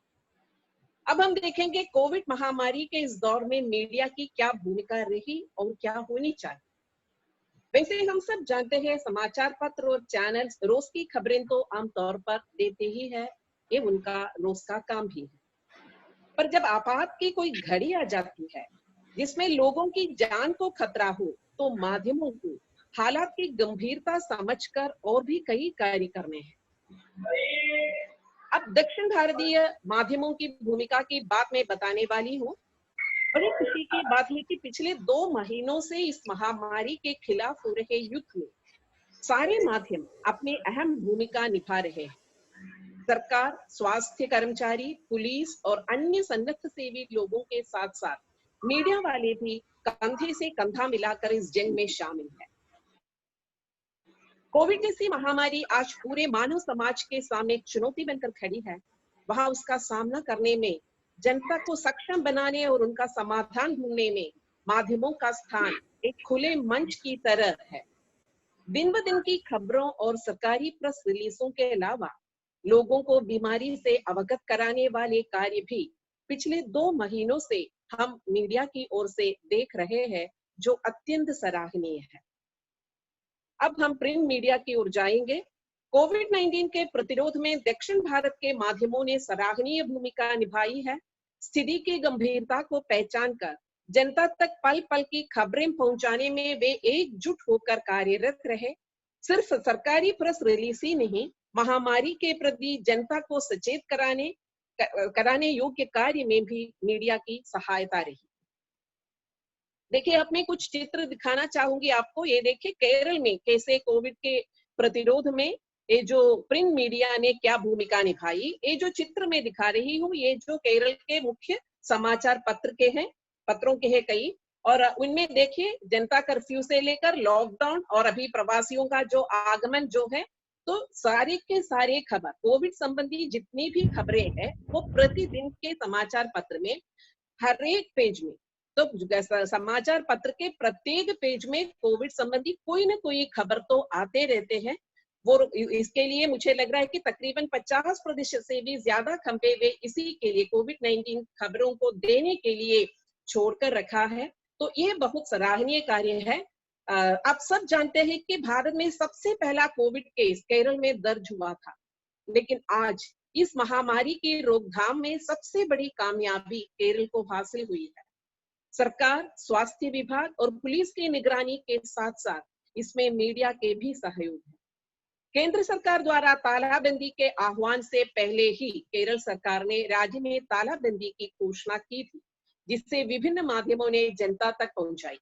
अब हम देखेंगे कोविड महामारी के इस दौर में मीडिया की क्या भूमिका रही और क्या होनी चाहिए। वैसे हम सब जानते हैं, समाचार पत्र और चैनल्स रोज की खबरें तो आमतौर पर देते ही है, ये उनका रोज का काम भी है। पर जब आपात की कोई घड़ी आ जाती है जिसमें लोगों की जान को खतरा हो, तो माध्यमों को हालात की गंभीरता समझकर और भी कई कार्य करने हैं। अब दक्षिण भारतीय माध्यमों की भूमिका की बात मैं बताने वाली हूँ। बड़ी खुशी की बात है कि पिछले 2 महीनों से इस महामारी के खिलाफ हो रहे युद्ध में सारे माध्यम अपनी अहम भूमिका निभा रहे हैं। सरकार, स्वास्थ्य कर्मचारी, पुलिस और अन्य सन्नद्ध सेवी लोगों के साथ साथ मीडिया वाले भी कंधे से कंधा मिलाकर इस जंग में शामिल है। कोविड जैसी महामारी आज पूरे मानव समाज के सामने एक चुनौती बनकर खड़ी है। वहां उसका सामना करने में, जनता को सक्षम बनाने और उनका समाधान ढूंढने में माध्यमों का स्थान एक खुले मंच की तरह है। दिन ब दिन की खबरों और सरकारी प्रेस रिलीजों के अलावा लोगों को बीमारी से अवगत कराने वाले कार्य भी पिछले 2 महीनों से हम मीडिया की ओर से देख रहे हैं, जो अत्यंत सराहनीय है। अब हम प्रिंट मीडिया की ओर जाएंगे। कोविड-19 के प्रतिरोध में दक्षिण भारत के माध्यमों ने सराहनीय भूमिका निभाई है। स्थिति की गंभीरता को पहचान कर जनता तक पल पल की खबरें पहुंचाने में वे एकजुट होकर कार्यरत रहे। सिर्फ सरकारी प्रेस रिलीज ही नहीं, महामारी के प्रति जनता को सचेत कराने योग्य कार्य में भी मीडिया की सहायता रही। देखिए, अब मैं कुछ चित्र दिखाना चाहूंगी आपको। ये देखिए केरल में कैसे कोविड के प्रतिरोध में ये जो प्रिंट मीडिया ने क्या भूमिका निभाई। ये जो चित्र मैं दिखा रही हूँ, ये जो केरल के मुख्य समाचार पत्रों के हैं कई, और उनमें देखिए जनता कर्फ्यू से लेकर लॉकडाउन और अभी प्रवासियों का जो आगमन जो है, तो सारे के सारे खबर, कोविड संबंधी जितनी भी खबरें हैं, वो प्रतिदिन के समाचार पत्र में हर एक पेज में, तो समाचार पत्र के प्रत्येक पेज में कोविड संबंधी कोई ना कोई खबर तो आते रहते हैं। वो इसके लिए मुझे लग रहा है कि तकरीबन 50% से भी ज्यादा खंबे वे इसी के लिए कोविड-19 खबरों को देने के लिए छोड़कर रखा है। तो ये बहुत सराहनीय कार्य है। आप सब जानते हैं कि भारत में सबसे पहला कोविड केस केरल में दर्ज हुआ था, लेकिन आज इस महामारी की रोकथाम में सबसे बड़ी कामयाबी केरल को हासिल हुई है। सरकार, स्वास्थ्य विभाग और पुलिस की निगरानी के साथ साथ इसमें मीडिया के भी सहयोग है। केंद्र सरकार द्वारा तालाबंदी के आह्वान से पहले ही केरल सरकार ने राज्य में तालाबंदी की घोषणा की थी, जिससे विभिन्न माध्यमों ने जनता तक पहुंचाई।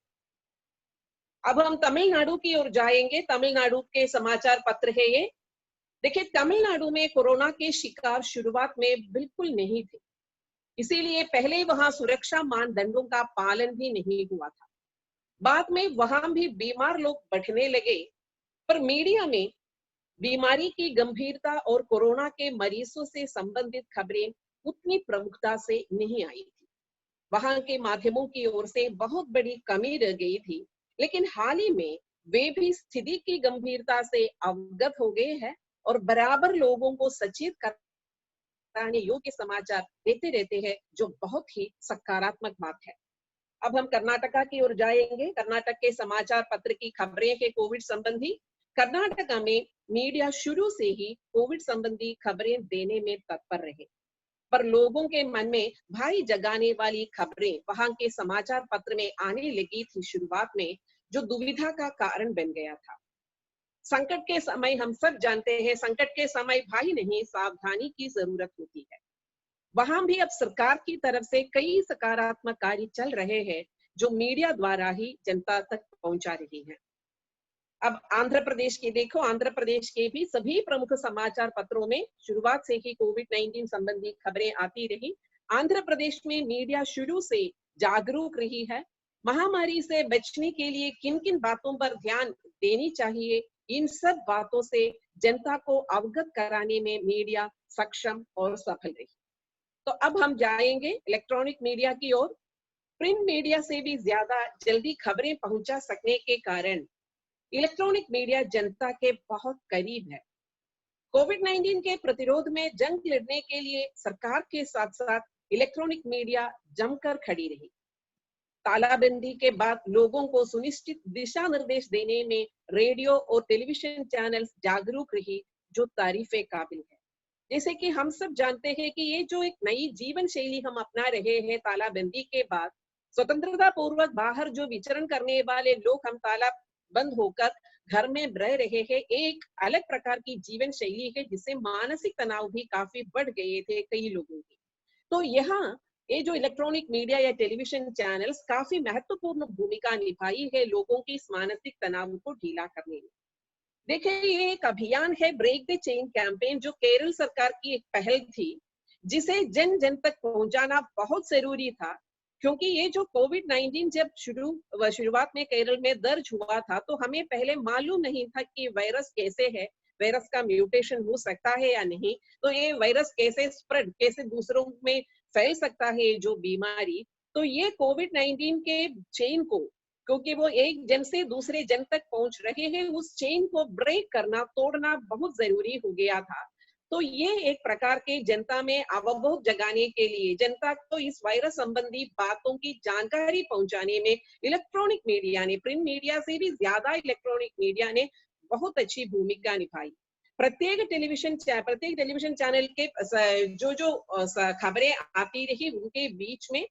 अब हम तमिलनाडु की ओर जाएंगे। तमिलनाडु के समाचार पत्र है ये। देखिए, तमिलनाडु में कोरोना के शिकार शुरुआत में बिल्कुल नहीं थे, इसीलिए पहले वहां सुरक्षा मानदंडों का पालन भी नहीं हुआ था। बाद में वहां भी बीमार लोग बढ़ने लगे, पर मीडिया में बीमारी की गंभीरता और कोरोना के मरीजों से संबंधित खबरें उतनी प्रमुखता से नहीं आई थी। वहां के माध्यमों की ओर से बहुत बड़ी कमी रह गई थी, लेकिन हाल ही में वे भी स्थिति की गंभीरता से अवगत हो गए हैं और बराबर लोगों को सचेत कराने योग्य समाचार देते रहते हैं, जो बहुत ही सकारात्मक बात है। अब हम कर्नाटका की ओर जाएंगे। कर्नाटक के समाचार पत्र की खबरें हैं कोविड संबंधी। कर्नाटका में मीडिया शुरू से ही कोविड संबंधी खबरें देने में तत्पर रहे, पर लोगों के मन में भय जगाने वाली खबरें वहां के समाचार पत्र में आने लगी थी शुरुआत में, जो दुविधा का कारण बन गया था। संकट के समय हम सब जानते हैं, संकट के समय भय नहीं, सावधानी की जरूरत होती है। वहां भी अब सरकार की तरफ से कई सकारात्मक कार्य चल रहे हैं, जो मीडिया द्वारा ही जनता तक पहुंचा रही हैं। अब आंध्र प्रदेश की देखो। आंध्र प्रदेश के भी सभी प्रमुख समाचार पत्रों में शुरुआत से ही कोविड-19 संबंधी खबरें आती रही। आंध्र प्रदेश में मीडिया शुरू से जागरूक रही है। महामारी से बचने के लिए किन किन बातों पर ध्यान देनी चाहिए, इन सब बातों से जनता को अवगत कराने में मीडिया सक्षम और सफल रही। तो अब हम जाएंगे इलेक्ट्रॉनिक मीडिया की ओर। प्रिंट मीडिया से भी ज्यादा जल्दी खबरें पहुंचा सकने के कारण इलेक्ट्रॉनिक मीडिया जनता के बहुत करीब है। कोविड-19 के प्रतिरोध में जंग लड़ने के लिए सरकार के साथ साथ इलेक्ट्रॉनिक मीडिया जमकर खड़ी रही। तालाबंदी के बाद लोगों को सुनिश्चित दिशा निर्देश देने में रेडियो और टेलीविजन चैनल्स जागरूक रही, जो तारीफे काबिल है। जैसे कि हम सब जानते हैं कि ये जो एक नई जीवन शैली हम अपना रहे हैं तालाबंदी के बाद, स्वतंत्रता पूर्वक बाहर जो विचरण करने वाले लोग हम ताला बंद होकर घर में रह रहे हैं, एक अलग प्रकार की जीवन शैली है, जिससे मानसिक तनाव भी काफी बढ़ गए थे कई लोगों की। तो यहाँ ये जो इलेक्ट्रॉनिक मीडिया या टेलीविजन चैनल्स काफी महत्वपूर्ण भूमिका निभाई है लोगों की इस मानसिक तनाव को ढीला करने में। देखिए, ये एक अभियान है ब्रेक द चेन कैंपेन, जो केरल सरकार की एक पहल थी, जिसे जन जन तक पहुंचाना बहुत जरूरी था, क्योंकि ये जो कोविड-19 जब शुरुआत में केरल में दर्ज हुआ था, तो हमें पहले मालूम नहीं था कि वायरस कैसे है, वायरस का म्यूटेशन हो सकता है या नहीं, तो ये वायरस कैसे स्प्रेड, कैसे दूसरों में फैल सकता है जो बीमारी। तो ये कोविड-19 के चेन को, क्योंकि वो एक जन से दूसरे जन तक पहुंच रहे हैं, उस चेन को ब्रेक करना, तोड़ना बहुत जरूरी हो गया था। तो ये एक प्रकार के जनता में अवबोध जगाने के लिए, जनता को इस वायरस संबंधी बातों की जानकारी पहुंचाने में इलेक्ट्रॉनिक मीडिया ने, प्रिंट मीडिया से भी ज्यादा इलेक्ट्रॉनिक मीडिया ने बहुत अच्छी भूमिका निभाई। प्रत्येक टेलीविजन चैनल के जो खबरें आती रही, उनके बीच में